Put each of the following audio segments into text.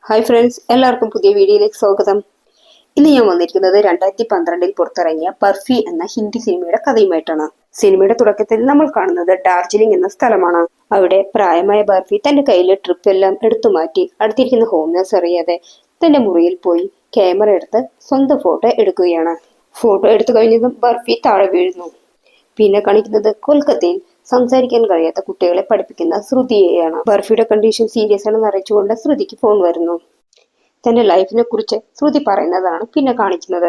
Hi friends, എല്ലാവർക്കും പുതിയ വീഡിയോയിലേക്ക് സ്വാഗതം. ഇന്ന് ഞാൻ വന്നിരിക്കുന്നത് 2012 പുറത്തിറങ്ങിയ ബർഫി എന്ന ഹിന്ദി സിനിമയുടെ കഥയുമായിട്ടാണ്. സിനിമയുടെ തുടക്കത്തിൽ നമ്മൾ കാണുന്നത് ഡാർജിലിംഗ് എന്ന സ്ഥലമാണ്. അവിടെ പ്രായമായ ബർഫി തന്റെ കയ്യിലെ ട്രിപ്പ് എല്ലാം എടുത്തു മാറ്റി അടുത്തിരിക്കുന്ന ഹോം നേഴ്സ് അറിയാതെ തന്റെ മുറിയിൽ പോയി ക്യാമറ എടുത്ത് സ്വന്തം ഫോട്ടോ എടുക്കുകയാണ്. ഫോട്ടോ എടുത്തു കഴിഞ്ഞതും ബർഫി താഴെ വീഴുന്നു. പിന്നെ കാണിക്കുന്നത് കൊൽക്കത്തയിൽ സംസാരിക്കാൻ കഴിയാത്ത കുട്ടികളെ പഠിപ്പിക്കുന്ന ശ്രുതിയെയാണ്. ബർഫിയുടെ കണ്ടീഷൻ സീരിയസ് ആണെന്ന് അറിയിച്ചുകൊണ്ട് ശ്രുതിക്ക് ഫോൺ വരുന്നു. തന്റെ ലൈഫിനെ കുറിച്ച് ശ്രുതി പറയുന്നതാണ് പിന്നെ കാണിക്കുന്നത്.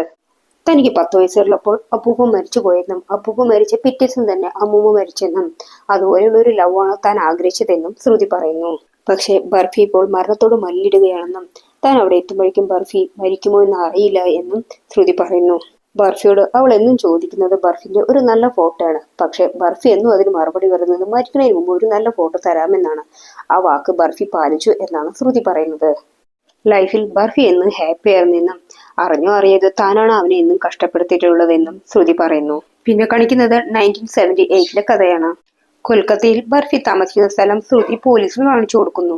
തനിക്ക് 10 വയസ്സുള്ളപ്പോൾ അപ്പൂപ്പ മരിച്ചു പോയെന്നും അപ്പൂപ്പ മരിച്ച പിറ്റേ ദിവസം തന്നെ അമ്മൂമ്മ മരിച്ചെന്നും അതുപോലെയുള്ള ഒരു ലവ് ആണ് താൻ ആഗ്രഹിച്ചതെന്നും ശ്രുതി പറയുന്നു. പക്ഷെ ബർഫി ഇപ്പോൾ മരണത്തോട് മല്ലിടുകയാണെന്നും താൻ അവിടെ എത്തുമ്പോഴേക്കും ബർഫി മരിക്കുമോ എന്ന് അറിയില്ല എന്നും ശ്രുതി പറയുന്നു. ബർഫിയോട് അവൾ എന്നും ചോദിക്കുന്നത് ബർഫിന്റെ ഒരു നല്ല ഫോട്ടോ ആണ്. പക്ഷെ ബർഫി എന്നും അതിന് മറുപടി വരുന്നത് മരിക്കുന്നതിന് മുമ്പ് ഒരു നല്ല ഫോട്ടോ തരാമെന്നാണ്. ആ വാക്ക് ബർഫി പാലിച്ചു എന്നാണ് ശ്രുതി പറയുന്നത്. ലൈഫിൽ ബർഫി എന്നും ഹാപ്പി ആയിരുന്നെന്നും അറിഞ്ഞോ അറിയാതെ താനാണ് അവനെ എന്നും കഷ്ടപ്പെടുത്തിയിട്ടുള്ളതെന്നും ശ്രുതി പറയുന്നു. പിന്നെ കാണിക്കുന്നത് 1978 കഥയാണ്. കൊൽക്കത്തയിൽ ബർഫി താമസിക്കുന്ന സ്ഥലം ശ്രുതി പോലീസിന് കാണിച്ചു കൊടുക്കുന്നു.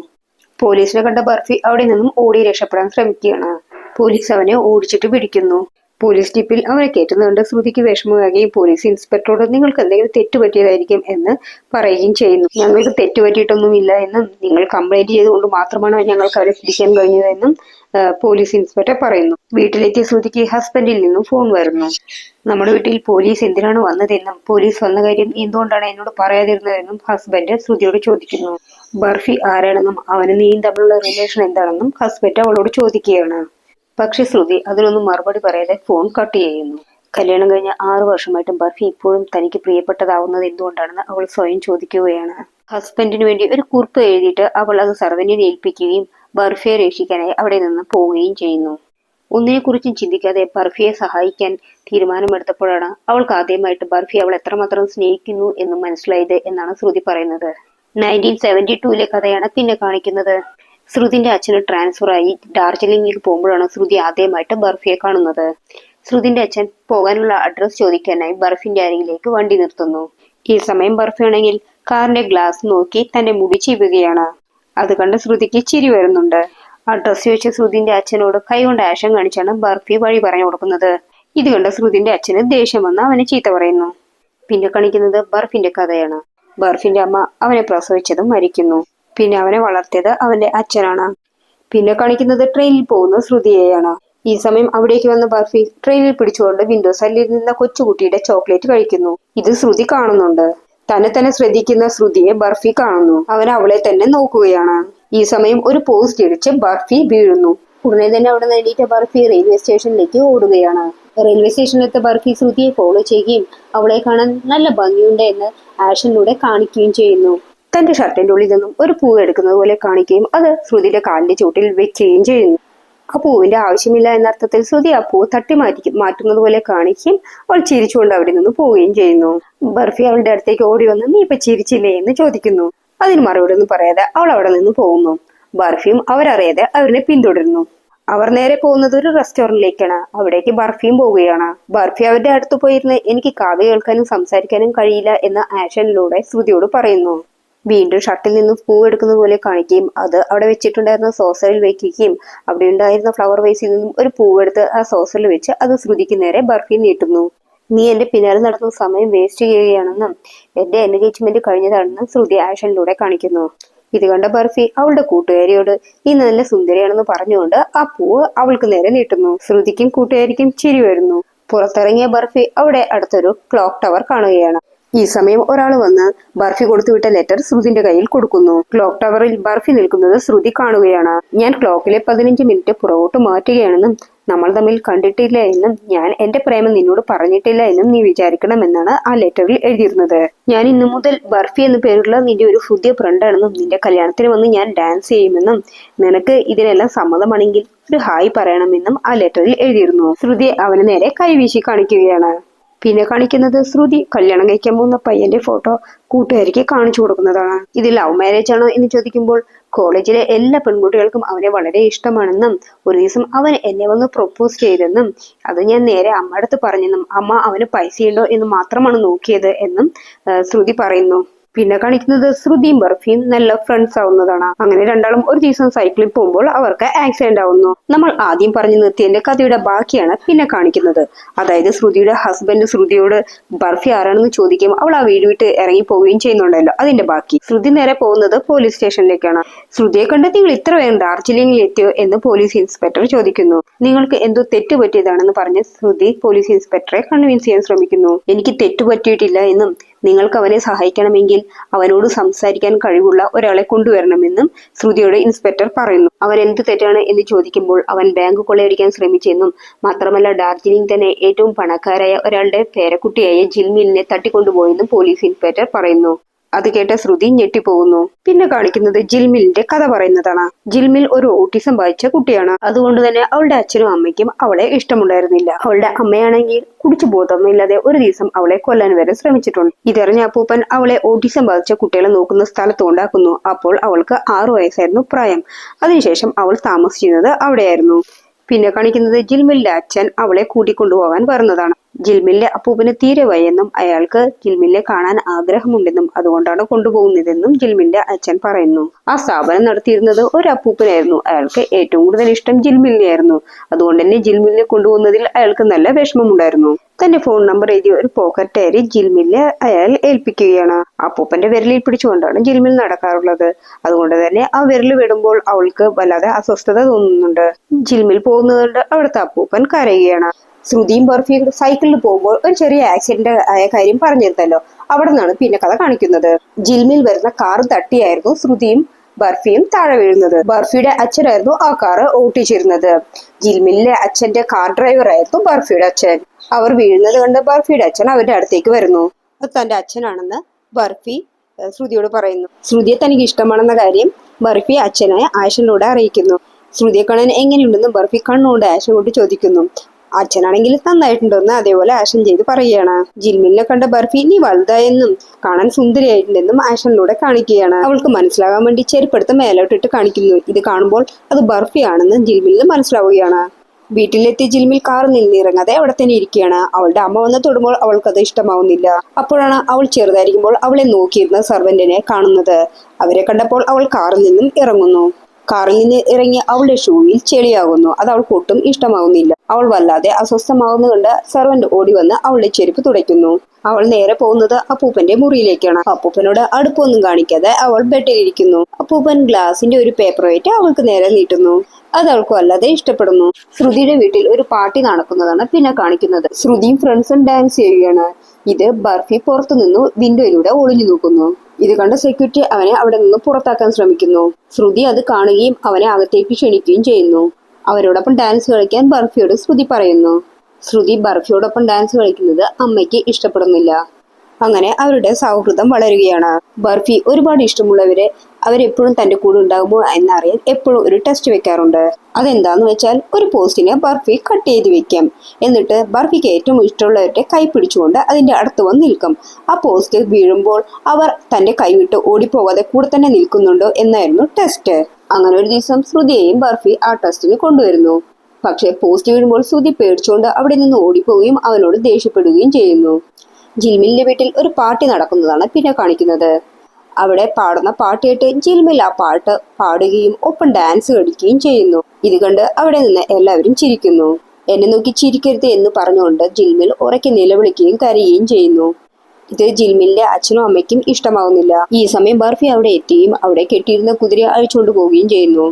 പോലീസിനെ കണ്ട ബർഫി അവിടെ നിന്നും ഓടി രക്ഷപ്പെടാൻ ശ്രമിക്കുകയാണ്. പോലീസ് അവനെ ഓടിച്ചിട്ട് പിടിക്കുന്നു. പോലീസ് ജീപ്പിൽ അവനെ കയറ്റുന്നുണ്ട്. ശ്രുതിക്ക് വിഷമമാകുകയും പോലീസ് ഇൻസ്പെക്ടറോട് നിങ്ങൾക്ക് എന്തെങ്കിലും തെറ്റുപറ്റിയതായിരിക്കും എന്ന് പറയുകയും ചെയ്യുന്നു. ഞങ്ങൾക്ക് തെറ്റുപറ്റിയിട്ടൊന്നുമില്ല എന്നും നിങ്ങൾ കംപ്ലൈന്റ് ചെയ്തുകൊണ്ട് മാത്രമാണ് ഞങ്ങൾക്ക് അവരെ പിടിക്കാൻ കഴിഞ്ഞതെന്നും പോലീസ് ഇൻസ്പെക്ടർ പറയുന്നു. വീട്ടിലെത്തിയ ശ്രുതിക്ക് ഹസ്ബൻഡിൽ നിന്നും ഫോൺ വരുന്നു. നമ്മുടെ വീട്ടിൽ പോലീസ് എന്തിനാണ് വന്നതെന്നും പോലീസ് വന്ന കാര്യം എന്തുകൊണ്ടാണ് എന്നോട് പറയാതിരുന്നതെന്നും ഹസ്ബൻഡ് ശ്രുതിയോട് ചോദിക്കുന്നു. ബർഫി ആരാണെന്നും അവന് നീയും തമ്മിലുള്ള റിലേഷൻ എന്താണെന്നും ഹസ്ബൻഡ് അവളോട് ചോദിക്കുകയാണ്. പക്ഷെ ശ്രുതി അതിനൊന്നും മറുപടി പറയാതെ ഫോൺ കട്ട് ചെയ്യുന്നു. കല്യാണം കഴിഞ്ഞ 6 വർഷമായിട്ടും ബർഫി ഇപ്പോഴും തനിക്ക് പ്രിയപ്പെട്ടതാവുന്നത് എന്തുകൊണ്ടാണെന്ന് അവൾ സ്വയം ചോദിക്കുകയാണ്. ഹസ്ബൻഡിന് വേണ്ടി ഒരു കുറിപ്പ് എഴുതിയിട്ട് അവൾ അത് സർവന്റിനെ ഏൽപ്പിക്കുകയും ബർഫിയെ രക്ഷിക്കാനായി അവിടെ നിന്ന് പോവുകയും ചെയ്യുന്നു. ഒന്നിനെ കുറിച്ചും ചിന്തിക്കാതെ ബർഫിയെ സഹായിക്കാൻ തീരുമാനമെടുത്തപ്പോഴാണ് അവൾക്ക് ആദ്യമായിട്ട് ബർഫി അവൾ എത്രമാത്രം സ്നേഹിക്കുന്നു എന്ന് മനസ്സിലായത് എന്നാണ് ശ്രുതി പറയുന്നത്. 1972 കഥയാണ് പിന്നെ കാണിക്കുന്നത്. ശ്രുതിന്റെ അച്ഛന് ട്രാൻസ്ഫർ ആയി ഡാർജിലിംഗിലേക്ക് പോകുമ്പോഴാണ് ശ്രുതി ആദ്യമായിട്ട് ബർഫിയെ കാണുന്നത്. ശ്രുതിന്റെ അച്ഛൻ പോകാനുള്ള അഡ്രസ് ചോദിക്കാനായി ബർഫിന്റെ അരികിലേക്ക് വണ്ടി നിർത്തുന്നു. ഈ സമയം ബർഫി ആണെങ്കിൽ കാറിന്റെ ഗ്ലാസ് നോക്കി തന്റെ മുടി ചീവുകയാണ്. അത് കണ്ട് ശ്രുതിക്ക് ചിരി വരുന്നുണ്ട്. അഡ്രസ് ചോദിച്ച ശ്രുതിന്റെ അച്ഛനോട് കൈകൊണ്ട് ആക്ഷൻ കാണിച്ചാണ് ബർഫി വഴി പറഞ്ഞു കൊടുക്കുന്നത്. ഇത് കണ്ട ശ്രുതിന്റെ അച്ഛന് ദേഷ്യം വന്ന് അവനെ ചീത്ത പറയുന്നു. പിന്നെ കാണിക്കുന്നത് ബർഫിന്റെ കഥയാണ്. ബർഫിന്റെ അമ്മ അവനെ പ്രസവിച്ചതും മരിക്കുന്നു. പിന്നെ അവനെ വളർത്തിയത് അവന്റെ അച്ഛനാണ്. പിന്നെ കാണിക്കുന്നത് ട്രെയിനിൽ പോകുന്ന ശ്രുതിയെയാണ്. ഈ സമയം അവിടേക്ക് വന്ന ബർഫി ട്രെയിനിൽ പിടിച്ചുകൊണ്ട് വിൻഡോ സൈഡിൽ നിന്ന കൊച്ചുകുട്ടിയുടെ ചോക്ലേറ്റ് കഴിക്കുന്നു. ഇത് ശ്രുതി കാണുന്നുണ്ട്. തന്നെ ശ്രദ്ധിക്കുന്ന ശ്രുതിയെ ബർഫി കാണുന്നു. അവൻ അവളെ തന്നെ നോക്കുകയാണ്. ഈ സമയം ഒരു പോസ്റ്റ് ഇടിച്ച് ബർഫി വീഴുന്നു. ഉടനെ തന്നെ അവിടെ നേടിയിട്ട് ബർഫി റെയിൽവേ സ്റ്റേഷനിലേക്ക് ഓടുകയാണ്. റെയിൽവേ സ്റ്റേഷനിലെത്ത ബർഫി ശ്രുതിയെ ഫോളോ ചെയ്യുകയും അവളെ കാണാൻ നല്ല ഭംഗിയുണ്ട് എന്ന് ആക്ഷനിലൂടെ കാണിക്കുകയും ചെയ്യുന്നു. തന്റെ ഷർട്ടിന്റെ ഉള്ളിൽ നിന്നും ഒരു പൂവ് എടുക്കുന്നത് പോലെ കാണിക്കുകയും അത് ശ്രുതിയുടെ കാലിന്റെ ചുവട്ടിൽ വെക്കുകയും ചെയ്യുന്നു. ആ പൂവിന്റെ ആവശ്യമില്ല എന്ന അർത്ഥത്തിൽ ശ്രുതി ആ പൂവ് മാറ്റുന്നത് പോലെ കാണിക്കുകയും അവൾ ചിരിച്ചുകൊണ്ട് അവിടെ നിന്ന് പോവുകയും ചെയ്യുന്നു. ബർഫി അവളുടെ അടുത്തേക്ക് ഓടി വന്ന് നീ ഇപ്പൊ ചിരിച്ചില്ലേ എന്ന് ചോദിക്കുന്നു. അതിന് മറുപടി ഒന്നും പറയാതെ അവൾ അവിടെ നിന്ന് പോകുന്നു. ബർഫിയും അവരറിയാതെ അവരെ പിന്തുടരുന്നു. അവർ നേരെ പോകുന്നത് ഒരു റെസ്റ്റോറന്റിലേക്കാണ്. അവിടേക്ക് ബർഫിയും പോവുകയാണ്. ബർഫി അവരുടെ അടുത്ത് പോയിരുന്ന് എനിക്ക് കാത് കേൾക്കാനും സംസാരിക്കാനും കഴിയില്ല എന്ന ആക്ഷനിലൂടെ ശ്രുതിയോട് പറയുന്നു. വീണ്ടും ഷർട്ടിൽ നിന്നും പൂവ് എടുക്കുന്നത് പോലെ കാണിക്കുകയും അത് അവിടെ വെച്ചിട്ടുണ്ടായിരുന്ന സോസറിൽ വെക്കുകയും അവിടെ ഉണ്ടായിരുന്ന ഫ്ലവർ വേസിൽ നിന്നും ഒരു പൂവെടുത്ത് ആ സോസറിൽ വെച്ച് അത് ശ്രുതിക്ക് നേരെ ബർഫി നീട്ടുന്നു. നീ എന്റെ പിന്നാലെ നടന്ന സമയം വേസ്റ്റ് ചെയ്യുകയാണെന്നും എന്റെ എൻഗേജ്മെന്റ് കഴിഞ്ഞതാണെന്നും ശ്രുതി ആക്ഷനിലൂടെ കാണിക്കുന്നു. ഇത് കണ്ട ബർഫി അവളുടെ കൂട്ടുകാരിയോട് നീ നല്ല സുന്ദരിയാണെന്ന് പറഞ്ഞുകൊണ്ട് ആ പൂവ് അവൾക്ക് നേരെ നീട്ടുന്നു. ശ്രുതിക്കും കൂട്ടുകാരിക്കും ചിരി വരുന്നു. പുറത്തിറങ്ങിയ ബർഫി അവിടെ അടുത്തൊരു ക്ലോക്ക് ടവർ കാണുകയാണ്. ഈ സമയം ഒരാൾ വന്ന് ബർഫി കൊടുത്തുവിട്ട ലെറ്റർ ശ്രുതിന്റെ കയ്യിൽ കൊടുക്കുന്നു. ക്ലോക്ക് ടവറിൽ ബർഫി നിൽക്കുന്നത് ശ്രുതി കാണുകയാണ്. ഞാൻ ക്ലോക്കിലെ 15 മിനിറ്റ് പുറകോട്ട് മാറ്റുകയാണെന്നും നമ്മൾ തമ്മിൽ കണ്ടിട്ടില്ല എന്നും ഞാൻ എന്റെ പ്രേമം നിന്നോട് പറഞ്ഞിട്ടില്ല എന്നും നീ വിചാരിക്കണമെന്നാണ് ആ ലെറ്ററിൽ എഴുതിയിരുന്നത്. ഞാൻ ഇന്നു മുതൽ ബർഫി എന്ന പേരുള്ള നിന്റെ ഒരു പുതിയ ഫ്രണ്ടാണെന്നും നിന്റെ കല്യാണത്തിന് വന്ന് ഞാൻ ഡാൻസ് ചെയ്യുമെന്നും നിനക്ക് ഇതിനെല്ലാം സമ്മതമാണെങ്കിൽ ഒരു ഹായ് പറയണമെന്നും ആ ലെറ്ററിൽ എഴുതിയിരുന്നു. ശ്രുതി അവന് നേരെ കൈവീശി കാണിക്കുകയാണ്. പിന്നെ കാണിക്കുന്നത് ശ്രുതി കല്യാണം കഴിക്കാൻ പോകുന്ന പയ്യന്റെ ഫോട്ടോ കൂട്ടുകാരിക്ക് കാണിച്ചു കൊടുക്കുന്നതാണ്. ഇത് ലവ് മാരേജ് ആണോ എന്ന് ചോദിക്കുമ്പോൾ കോളേജിലെ എല്ലാ പെൺകുട്ടികൾക്കും അവനെ വളരെ ഇഷ്ടമാണെന്നും ഒരു ദിവസം അവൻ എന്നെ വന്ന് പ്രൊപ്പോസ് ചെയ്തെന്നും അത് ഞാൻ നേരെ അമ്മ അടുത്ത് പറഞ്ഞെന്നും അമ്മ അവന് പൈസയുണ്ടോ എന്ന് മാത്രമാണ് നോക്കിയത് എന്നും ശ്രുതി പറയുന്നു. പിന്നെ കാണിക്കുന്നത് ശ്രുതിയും ബർഫിയും നല്ല ഫ്രണ്ട്സ് ആവുന്നതാണ്. അങ്ങനെ രണ്ടാളും ഒരു ദിവസം സൈക്കിളിൽ പോകുമ്പോൾ അവർക്ക് ആക്സിഡന്റ് ആവുന്നു. നമ്മൾ ആദ്യം പറഞ്ഞു നിർത്തിയതിന്റെ കഥയുടെ ബാക്കിയാണ് പിന്നെ കാണിക്കുന്നത്. അതായത് ശ്രുതിയുടെ ഹസ്ബൻഡ് ശ്രുതിയോട് ബർഫി ആരാണെന്ന് ചോദിക്കും, അവൾ ആ വീട് വിട്ട് ഇറങ്ങി പോവുകയും ചെയ്യുന്നുണ്ടല്ലോ, അതിന്റെ ബാക്കി. ശ്രുതി നേരെ പോകുന്നത് പോലീസ് സ്റ്റേഷനിലേക്കാണ്. ശ്രുതിയെ കണ്ട് നിങ്ങൾ ഇത്ര വേഗം ഡാർജിലിംഗിൽ എത്തിയോ എന്ന് പോലീസ് ഇൻസ്പെക്ടർ ചോദിക്കുന്നു. നിങ്ങൾക്ക് എന്തോ തെറ്റ് പറ്റിയതാണെന്ന് പറഞ്ഞ് ശ്രുതി പോലീസ് ഇൻസ്പെക്ടറെ കൺവിൻസ് ചെയ്യാൻ ശ്രമിക്കുന്നു. എനിക്ക് തെറ്റ് പറ്റിയിട്ടില്ല എന്നും നിങ്ങൾക്ക് അവനെ സഹായിക്കണമെങ്കിൽ അവനോട് സംസാരിക്കാൻ കഴിവുള്ള ഒരാളെ കൊണ്ടുവരണമെന്നും ശ്രുതിയോട് ഇൻസ്പെക്ടർ പറയുന്നു. അവൻ എന്ത് തെറ്റാണ് എന്ന് ചോദിക്കുമ്പോൾ അവൻ ബാങ്ക് കൊള്ളയടിക്കാൻ ശ്രമിച്ചെന്നും മാത്രമല്ല ഡാർജിലിംഗ് തന്നെ ഏറ്റവും പണക്കാരായ ഒരാളുടെ പേരക്കുട്ടിയായ ജിൽമിലിനെ തട്ടിക്കൊണ്ടുപോയെന്നും പോലീസ് ഇൻസ്പെക്ടർ പറയുന്നു. അത് കേട്ട ശ്രുതി ഞെട്ടിപ്പോകുന്നു. പിന്നെ കാണിക്കുന്നത് ജിൽമിലിന്റെ കഥ പറയുന്നതാണ്. ജിൽമിൽ ഒരു ഓട്ടിസം ബാധിച്ച കുട്ടിയാണ്. അതുകൊണ്ട് തന്നെ അവളുടെ അച്ഛനും അമ്മയ്ക്കും അവളെ ഇഷ്ടമുണ്ടായിരുന്നില്ല. അവളുടെ അമ്മയാണെങ്കിൽ കുടിച്ചു ബോധമില്ലാതെ ഒരു ദിവസം അവളെ കൊല്ലാൻ വരെ ശ്രമിച്ചിട്ടുണ്ട്. ഇതറിഞ്ഞ അപ്പൂപ്പൻ അവളെ ഓട്ടിസം ബാധിച്ച കുട്ടികളെ നോക്കുന്ന സ്ഥലത്ത് ഉണ്ടാക്കുന്നു. അപ്പോൾ അവൾക്ക് 6 വയസ്സായിരുന്നു പ്രായം. അതിനുശേഷം അവൾ താമസിച്ചിരുന്നത് അവിടെയായിരുന്നു. പിന്നെ കാണിക്കുന്നത് ജിൽമിലിന്റെ അച്ഛൻ അവളെ കൂട്ടിക്കൊണ്ടുപോകാൻ വരുന്നതാണ്. ജിൽമിലിന്റെ അപ്പൂപ്പന് തീരെ വയ്യെന്നും അയാൾക്ക് ജിൽമിലിനെ കാണാൻ ആഗ്രഹമുണ്ടെന്നും അതുകൊണ്ടാണ് കൊണ്ടുപോകുന്നതെന്നും ജിൽമിലിന്റെ അച്ഛൻ പറയുന്നു. ആ സ്ഥാപനം നടത്തിയിരുന്നത് ഒരു അപ്പൂപ്പനായിരുന്നു. അയാൾക്ക് ഏറ്റവും കൂടുതൽ ഇഷ്ടം ജിൽമിലിനെയായിരുന്നു. അതുകൊണ്ട് തന്നെ ജിൽമിലിനെ കൊണ്ടുപോകുന്നതിൽ അയാൾക്ക് നല്ല വിഷമമുണ്ടായിരുന്നു. തന്റെ ഫോൺ നമ്പർ എഴുതിയ ഒരു പോക്കറ്റ് ഡയറി ജിൽമിലിനെ അയാൾ ഏൽപ്പിക്കുകയാണ്. അപ്പൂപ്പന്റെ വിരലിൽ പിടിച്ചുകൊണ്ടാണ് ജിൽമിൽ നടക്കാറുള്ളത്. അതുകൊണ്ട് തന്നെ ആ വിരൽ വിടുമ്പോൾ അവൾക്ക് വല്ലാതെ അസ്വസ്ഥത തോന്നുന്നുണ്ട്. ജിൽമിൽ പോകുന്നതുകൊണ്ട് അവിടുത്തെ അപ്പൂപ്പൻ കരയുകയാണ്. ശ്രുതിയും ബർഫിയും സൈക്കിളിൽ പോകുമ്പോൾ ഒരു ചെറിയ ആക്സിഡന്റ് ആയ കാര്യം പറഞ്ഞിരുന്നല്ലോ, അവിടെ നിന്നാണ് പിന്നെ കഥ കാണിക്കുന്നത്. ജിൽമിൽ വരുന്ന കാർ തട്ടിയായിരുന്നു ശ്രുതിയും ബർഫിയും താഴെ വീഴുന്നത്. ബർഫിയുടെ അച്ഛനായിരുന്നു ആ കാറ് ഓട്ടിച്ചിരുന്നത്. ജിൽമിലിന്റെ അച്ഛന്റെ കാർ ഡ്രൈവർ ആയിരുന്നു ബർഫിയുടെ അച്ഛൻ. അവർ വീഴുന്നത് കണ്ട് ബർഫിയുടെ അച്ഛൻ അവരുടെ അടുത്തേക്ക് വരുന്നു. അത് തന്റെ അച്ഛനാണെന്ന് ബർഫി ശ്രുതിയോട് പറയുന്നു. ശ്രുതിയെ തനിക്ക് ഇഷ്ടമാണെന്ന കാര്യം ബർഫി അച്ഛനെ ആഷനിലൂടെ അറിയിക്കുന്നു. ശ്രുതിയെ കാണാൻ എങ്ങനെയുണ്ടെന്ന് ബർഫി കണ്ണുകൊണ്ട് ആഷൻ കൊണ്ട് ചോദിക്കുന്നു. അച്ഛനാണെങ്കിൽ നന്നായിട്ടുണ്ടെന്ന് അതേപോലെ ആഷൻ ചെയ്ത് പറയുകയാണ്. ജിൽമിലിനെ കണ്ട ബർഫി നീ വലുതായെന്നും കാണാൻ സുന്ദരിയായിട്ടുണ്ടെന്നും ആഷനിലൂടെ കാണിക്കുകയാണ്. അവൾക്ക് മനസ്സിലാകാൻ വേണ്ടി ചെരുപ്പെടുത്ത് മേലോട്ടിട്ട് കാണിക്കുന്നു. ഇത് കാണുമ്പോൾ അത് ബർഫി ആണെന്ന് ജിൽമിലിന് മനസ്സിലാവുകയാണ്. വീട്ടിലെത്തി ജിൽമിൽ കാറിൽ നിന്നിറങ്ങാതെ അവിടെ തന്നെ ഇരിക്കുകയാണ്. അവളുടെ അമ്മ വന്ന് തൊടുമ്പോൾ അവൾക്കത് ഇഷ്ടമാവുന്നില്ല. അപ്പോഴാണ് അവൾ ചെറുതായിരിക്കുമ്പോൾ അവളെ നോക്കിയിരുന്ന സർവന്റിനെ കാണുന്നത്. അവരെ കണ്ടപ്പോൾ അവൾ കാറിൽ നിന്നും ഇറങ്ങുന്നു. കാറിൽ നിന്ന് ഇറങ്ങി അവളുടെ ഷൂവിൽ ചെളിയാകുന്നു. അത് അവൾക്ക് ഒട്ടും ഇഷ്ടമാവുന്നില്ല. അവൾ വല്ലാതെ അസ്വസ്ഥമാവുന്നത് കണ്ട് സർവന്റ് ഓടി വന്ന് അവളുടെ ചെരുപ്പ് തുടയ്ക്കുന്നു. അവൾ നേരെ പോകുന്നത് അപ്പൂപ്പന്റെ മുറിയിലേക്കാണ്. അപ്പൂപ്പനോട് അടുപ്പൊന്നും കാണിക്കാതെ അവൾ ബെഡിലിരിക്കുന്നു. അപ്പൂപ്പൻ ഗ്ലാസിന്റെ ഒരു പേപ്പർ വെയിറ്റ് അവൾക്ക് നേരെ നീട്ടുന്നു. അത് അവൾക്ക് വല്ലാതെ ഇഷ്ടപ്പെടുന്നു. ശ്രുതിയുടെ വീട്ടിൽ ഒരു പാർട്ടി നടക്കുന്നതാണ് പിന്നെ കാണിക്കുന്നത്. ശ്രുതിയും ഫ്രണ്ട്സും ഡാൻസ് ചെയ്യുകയാണ്. ഇത് ബർഫി പുറത്തു നിന്ന് വിൻഡോയിലൂടെ ഒളിഞ്ഞു നോക്കുന്നു. ഇത് കണ്ട സെക്യൂരിറ്റി അവനെ അവിടെ നിന്ന് പുറത്താക്കാൻ ശ്രമിക്കുന്നു. ശ്രുതി അത് കാണുകയും അവനെ അകത്തേക്ക് ക്ഷണിക്കുകയും ചെയ്യുന്നു. അവരോടൊപ്പം ഡാൻസ് കളിക്കാൻ ബർഫിയോട് ശ്രുതി പറയുന്നു. ശ്രുതി ബർഫിയോടൊപ്പം ഡാൻസ് കളിക്കുന്നത് അമ്മയ്ക്ക് ഇഷ്ടപ്പെടുന്നില്ല. അങ്ങനെ അവരുടെ സൗഹൃദം വളരുകയാണ്. ബർഫി ഒരുപാട് ഇഷ്ടമുള്ളവരെ അവരെപ്പോഴും തന്റെ കൂടെ ഉണ്ടാകുമോ എന്നറിയാൻ എപ്പോഴും ഒരു ടെസ്റ്റ് വെക്കാറുണ്ട്. അതെന്താന്ന് വെച്ചാൽ ഒരു പോസ്റ്റിനെ ബർഫി കട്ട് ചെയ്ത് വെക്കാം. എന്നിട്ട് ബർഫിക്ക് ഏറ്റവും ഇഷ്ടമുള്ളവരുടെ കൈ പിടിച്ചുകൊണ്ട് അതിന്റെ അടുത്ത് വന്ന് നിൽക്കും. ആ പോസ്റ്റ് വീഴുമ്പോൾ അവർ തന്റെ കൈവിട്ട് ഓടിപ്പോകാതെ കൂടെ തന്നെ നിൽക്കുന്നുണ്ടോ എന്നായിരുന്നു ടെസ്റ്റ്. അങ്ങനെ ഒരു ദിവസം ശ്രുതിയെയും ബർഫി ആ ടെസ്റ്റിന് കൊണ്ടുവരുന്നു. പക്ഷെ പോസ്റ്റ് വീഴുമ്പോൾ ശ്രുതി പേടിച്ചുകൊണ്ട് അവിടെ നിന്ന് ഓടിപ്പോവുകയും അവനോട് ദേഷ്യപ്പെടുകയും ചെയ്യുന്നു. ജിൽമിലിന്റെ വീട്ടിൽ ഒരു പാർട്ടി നടക്കുന്നതാണ് പിന്നെ കാണിക്കുന്നത്. അവിടെ പാടുന്ന പാട്ട് കേട്ട് ജിൽമിൽ ആ പാട്ട് പാടുകയും ഒപ്പം ഡാൻസ് കളിക്കുകയും ചെയ്യുന്നു. ഇത് കണ്ട് അവിടെ നിന്ന് എല്ലാവരും ചിരിക്കുന്നു. എന്നെ നോക്കി ചിരിക്കരുത് എന്ന് പറഞ്ഞുകൊണ്ട് ജിൽമിൽ ഉറക്കെ നിലവിളിക്കുകയും കരയുകയും ചെയ്യുന്നു. ഇത് ജിൽമിലിന്റെ അച്ഛനും അമ്മയ്ക്കും ഇഷ്ടമാവുന്നില്ല. ഈ സമയം ബർഫി അവിടെ എത്തുകയും അവിടെ കെട്ടിയിരുന്ന കുതിരയെ അഴിച്ചുകൊണ്ട് പോവുകയും ചെയ്യുന്നു.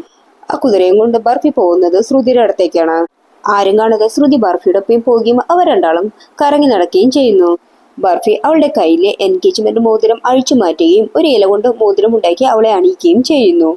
ആ കുതിരയും കൊണ്ട് ബർഫി പോകുന്നത് ശ്രുതിയുടെ അടുത്തേക്കാണ്. ആരും കാണാതെ ശ്രുതി ബർഫിയോടൊപ്പം പോവുകയും അവർ രണ്ടാളും കറങ്ങി നടക്കുകയും ചെയ്യുന്നു. ബർഫി അവളുടെ കയ്യിലെ എൻഗേജ്മെന്റ് മോതിരം അഴിച്ചു മാറ്റുകയും ഒരു ഇല കൊണ്ട് മോതിരം ഉണ്ടാക്കി അവളെ അണിയിക്കുകയും ചെയ്യുന്നു.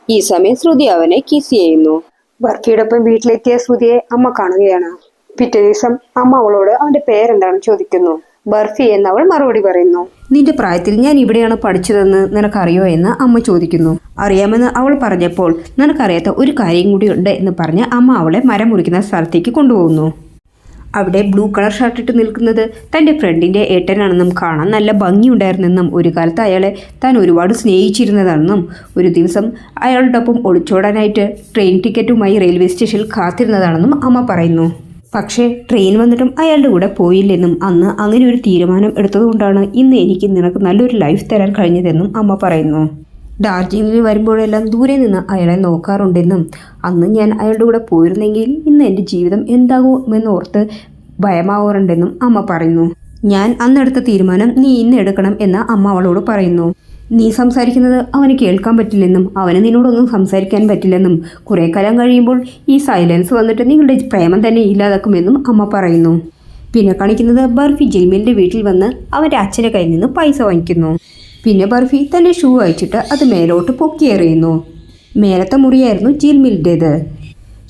ഈ സമയം ശ്രുതി അവനെ കിസ് ചെയ്യുന്നു. ബർഫിയോടൊപ്പം വീട്ടിലെത്തിയ ശ്രുതിയെ അമ്മ കാണുകയാണ്. പിറ്റേ ദിവസം അമ്മ അവളോട് അവന്റെ പേരെന്താണെന്ന് ചോദിക്കുന്നു. ബർഫി എന്ന് അവൾ മറുപടി പറയുന്നു. നിന്റെ പ്രായത്തിൽ ഞാൻ ഇവിടെയാണ് പഠിച്ചതെന്ന് നിനക്കറിയോ എന്ന് അമ്മ ചോദിക്കുന്നു. അറിയാമെന്ന് അവൾ പറഞ്ഞപ്പോൾ നിനക്കറിയാത്ത ഒരു കാര്യം കൂടി ഉണ്ട് എന്ന് പറഞ്ഞ് അമ്മ അവളെ മരം മുറിക്കുന്ന സ്ഥലത്തേക്ക് കൊണ്ടുപോകുന്നു. അവിടെ ബ്ലൂ കളർ ഷർട്ടിട്ട് നിൽക്കുന്നത് തൻ്റെ ഫ്രണ്ടിൻ്റെ ഏട്ടനാണെന്നും കാണാൻ നല്ല ഭംഗിയുണ്ടായിരുന്നെന്നും ഒരു കാലത്ത് അയാളെ താൻ ഒരുപാട് സ്നേഹിച്ചിരുന്നതാണെന്നും ഒരു ദിവസം അയാളുടെ ഒപ്പം ഒളിച്ചോടാനായിട്ട് ട്രെയിൻ ടിക്കറ്റുമായി റെയിൽവേ സ്റ്റേഷനിൽ കാത്തിരുന്നതാണെന്നും അമ്മ പറയുന്നു. പക്ഷേ ട്രെയിൻ വന്നിട്ടും അയാളുടെ കൂടെ പോയില്ലെന്നും അന്ന് അങ്ങനെ ഒരു തീരുമാനം എടുത്തതുകൊണ്ടാണ് ഇന്ന് എനിക്ക് നിനക്ക് നല്ലൊരു ലൈഫ് തരാൻ കഴിഞ്ഞതെന്നും അമ്മ പറയുന്നു. ഡാർജിലിംഗിൽ വരുമ്പോഴെല്ലാം ദൂരെ നിന്ന് അയാളെ നോക്കാറുണ്ടെന്നും അന്ന് ഞാൻ അയാളുടെ കൂടെ പോയിരുന്നെങ്കിൽ ഇന്ന് എൻ്റെ ജീവിതം എന്താകുമെന്നോർത്ത് ഭയമാവാറുണ്ടെന്നും അമ്മ പറയുന്നു. ഞാൻ അന്നെടുത്ത തീരുമാനം നീ ഇന്ന് എടുക്കണം എന്ന് അമ്മ അവളോട് പറയുന്നു. നീ സംസാരിക്കുന്നത് അവന് കേൾക്കാൻ പറ്റില്ലെന്നും അവന് നിന്നോടൊന്നും സംസാരിക്കാൻ പറ്റില്ലെന്നും കുറേ കാലം കഴിയുമ്പോൾ ഈ സൈലൻസ് വന്നിട്ട് നിങ്ങളുടെ പ്രേമം തന്നെ ഇല്ലാതാക്കുമെന്നും അമ്മ പറയുന്നു. പിന്നെ കാണിക്കുന്നത് ബർഫി ജിൽമിലിൻ്റെ വീട്ടിൽ വന്ന് അവൻ്റെ അച്ഛൻ്റെ കയ്യിൽ നിന്ന് പൈസ വാങ്ങിക്കുന്നു. പിന്നെ ബർഫി തൻ്റെ ഷൂ അയച്ചിട്ട് അത് മേലോട്ട് പൊക്കി എറിയുന്നു. മേലത്തെ മുറിയായിരുന്നു ജിൽമിലിൻ്റേത്.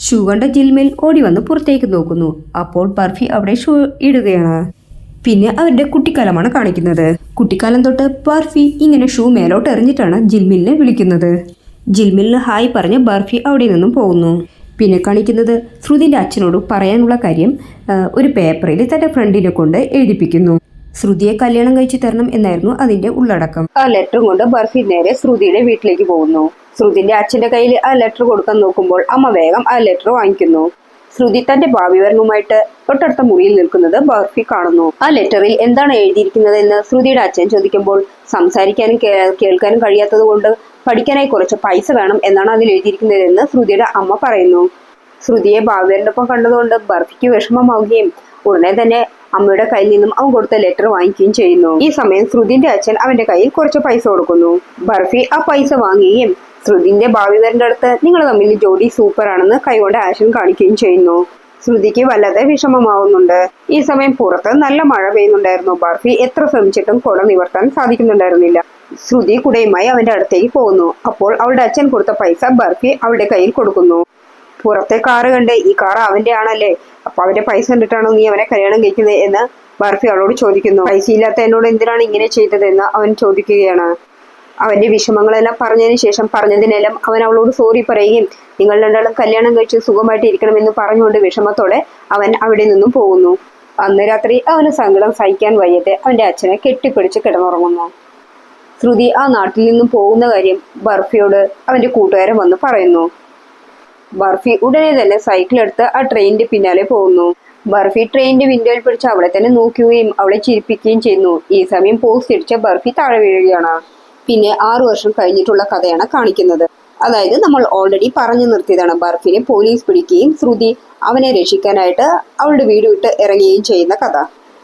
ഷൂ കണ്ട ജിൽമിൽ ഓടി വന്ന് പുറത്തേക്ക് നോക്കുന്നു. അപ്പോൾ ബർഫി അവിടെ ഷൂ ഇടുകയാണ്. പിന്നെ അവരുടെ കുട്ടിക്കാലമാണ് കാണിക്കുന്നത്. കുട്ടിക്കാലം തൊട്ട് ബർഫി ഇങ്ങനെ ഷൂ മേലോട്ട് എറിഞ്ഞിട്ടാണ് ജിൽമിലിനെ വിളിക്കുന്നത്. ജിൽമിലിന് ഹായ് പറഞ്ഞ് ബർഫി അവിടെ നിന്നും പോകുന്നു. പിന്നെ കാണിക്കുന്നത് ശ്രുതിൻ്റെ അച്ഛനോട് പറയാനുള്ള കാര്യം ഒരു പേപ്പറിൽ തൻ്റെ ഫ്രണ്ടിനെ കൊണ്ട് എഴുതിപ്പിക്കുന്നു. ശ്രുതിയെ കല്യാണം കഴിച്ചു തരണം എന്നായിരുന്നു അതിൻ്റെ ഉള്ളടക്കം. ആ ലെറ്ററും കൊണ്ട് ബർഫി നേരെ ശ്രുതിയുടെ വീട്ടിലേക്ക് പോകുന്നു. ശ്രുതിൻ്റെ അച്ഛൻ്റെ കയ്യിൽ ആ ലെറ്റർ കൊടുക്കാൻ നോക്കുമ്പോൾ അമ്മ വേഗം ആ ലെറ്റർ വാങ്ങിക്കുന്നു. ശ്രുതി തന്റെ ഭാവി വരനുമായിട്ട് തൊട്ടടുത്ത മുറിയിൽ നിൽക്കുന്നത് ബർഫി കാണുന്നു. ആ ലെറ്ററിൽ എന്താണ് എഴുതിയിരിക്കുന്നതെന്ന് ശ്രുതിയുടെ അച്ഛൻ ചോദിക്കുമ്പോൾ സംസാരിക്കാനും കേൾക്കാനും കഴിയാത്തത് കൊണ്ട് പഠിക്കാനായി കുറച്ച് പൈസ വേണം എന്നാണ് അതിൽ എഴുതിയിരിക്കുന്നതെന്ന് ശ്രുതിയുടെ അമ്മ പറയുന്നു. ശ്രുതിയെ ഭാവി വരനൊപ്പം കണ്ടതുകൊണ്ട് ബർഫിക്ക് വിഷമമാവുകയും ഉടനെ തന്നെ അമ്മയുടെ കയ്യിൽ നിന്നും അവൻ കൊടുത്ത ലെറ്റർ വാങ്ങിക്കുകയും ചെയ്യുന്നു. ഈ സമയം ശ്രുതിന്റെ അച്ഛൻ അവന്റെ കയ്യിൽ കുറച്ച് പൈസ കൊടുക്കുന്നു. ബർഫി ആ പൈസ വാങ്ങുകയും ശ്രുതിന്റെ ഭാവി വരന്റെ അടുത്ത് നിങ്ങൾ തമ്മിൽ ജോഡി സൂപ്പർ ആണെന്ന് കൈകൊണ്ട് ആക്ഷൻ കാണിക്കുകയും ചെയ്യുന്നു. ശ്രുതിക്ക് വല്ലാതെ വിഷമമാവുന്നുണ്ട്. ഈ സമയം പുറത്ത് നല്ല മഴ പെയ്യുന്നുണ്ടായിരുന്നു. ബർഫി എത്ര ശ്രമിച്ചിട്ടും കുട നിവർത്താൻ സാധിക്കുന്നുണ്ടായിരുന്നില്ല. ശ്രുതി കുടയുമായി അവന്റെ അടുത്തേക്ക് പോകുന്നു. അപ്പോൾ അവളുടെ അച്ഛൻ കൊടുത്ത പൈസ ബർഫി അവളുടെ കയ്യിൽ കൊടുക്കുന്നു. പുറത്തെ കാറ് കണ്ട് ഈ കാർ അവന്റെ ആണല്ലേ, അപ്പൊ അവന്റെ പൈസ കണ്ടിട്ടാണോ നീ അവനെ കല്യാണം കഴിക്കുന്നത് എന്ന് ബർഫി അവളോട് ചോദിക്കുന്നു. പൈസ ഇല്ലാത്ത എന്നോട് എന്തിനാണ് ഇങ്ങനെ ചെയ്തതെന്ന് അവൻ ചോദിക്കുകയാണ്. അവന്റെ വിഷമങ്ങളെല്ലാം പറഞ്ഞതിന് ശേഷം പറഞ്ഞതിനെല്ലാം അവൻ അവളോട് സോറി പറയുകയും നിങ്ങൾ രണ്ടാളും കല്യാണം കഴിച്ച് സുഖമായിട്ട് ഇരിക്കണമെന്ന് പറഞ്ഞുകൊണ്ട് വിഷമത്തോടെ അവൻ അവിടെ നിന്നും പോകുന്നു. അന്ന് രാത്രി അവന് സങ്കടം സഹിക്കാൻ വയ്യാതെ അവന്റെ അച്ഛനെ കെട്ടിപ്പിടിച്ച് കിടന്നുറങ്ങുന്നു. ശ്രുതി ആ നാട്ടിൽ നിന്നും പോകുന്ന കാര്യം ബർഫിയോട് അവന്റെ കൂട്ടുകാരൻ വന്ന് പറയുന്നു. ബർഫി ഉടനെ തന്നെ സൈക്കിൾ എടുത്ത് ആ ട്രെയിനിന്റെ പിന്നാലെ പോകുന്നു. ബർഫി ട്രെയിനിന്റെ വിൻഡോയിൽ പിടിച്ച് അവളെ തന്നെ നോക്കുകയും അവളെ ചിരിപ്പിക്കുകയും ചെയ്യുന്നു. ഈ സമയം പോസ്റ്റ് ഇടിച്ച ബർഫി താഴെ വീഴുകയാണ്. പിന്നെ 6 വർഷം കഴിഞ്ഞിട്ടുള്ള കഥയാണ് കാണിക്കുന്നത്. അതായത് നമ്മൾ ഓൾറെഡി പറഞ്ഞു നിർത്തിയതാണ്. ബർഫിനെ പോലീസ് പിടിക്കുകയും ശ്രുതി അവനെ രക്ഷിക്കാനായിട്ട് അവളുടെ വീട് വിട്ട് ഇറങ്ങുകയും ചെയ്യുന്ന കഥ.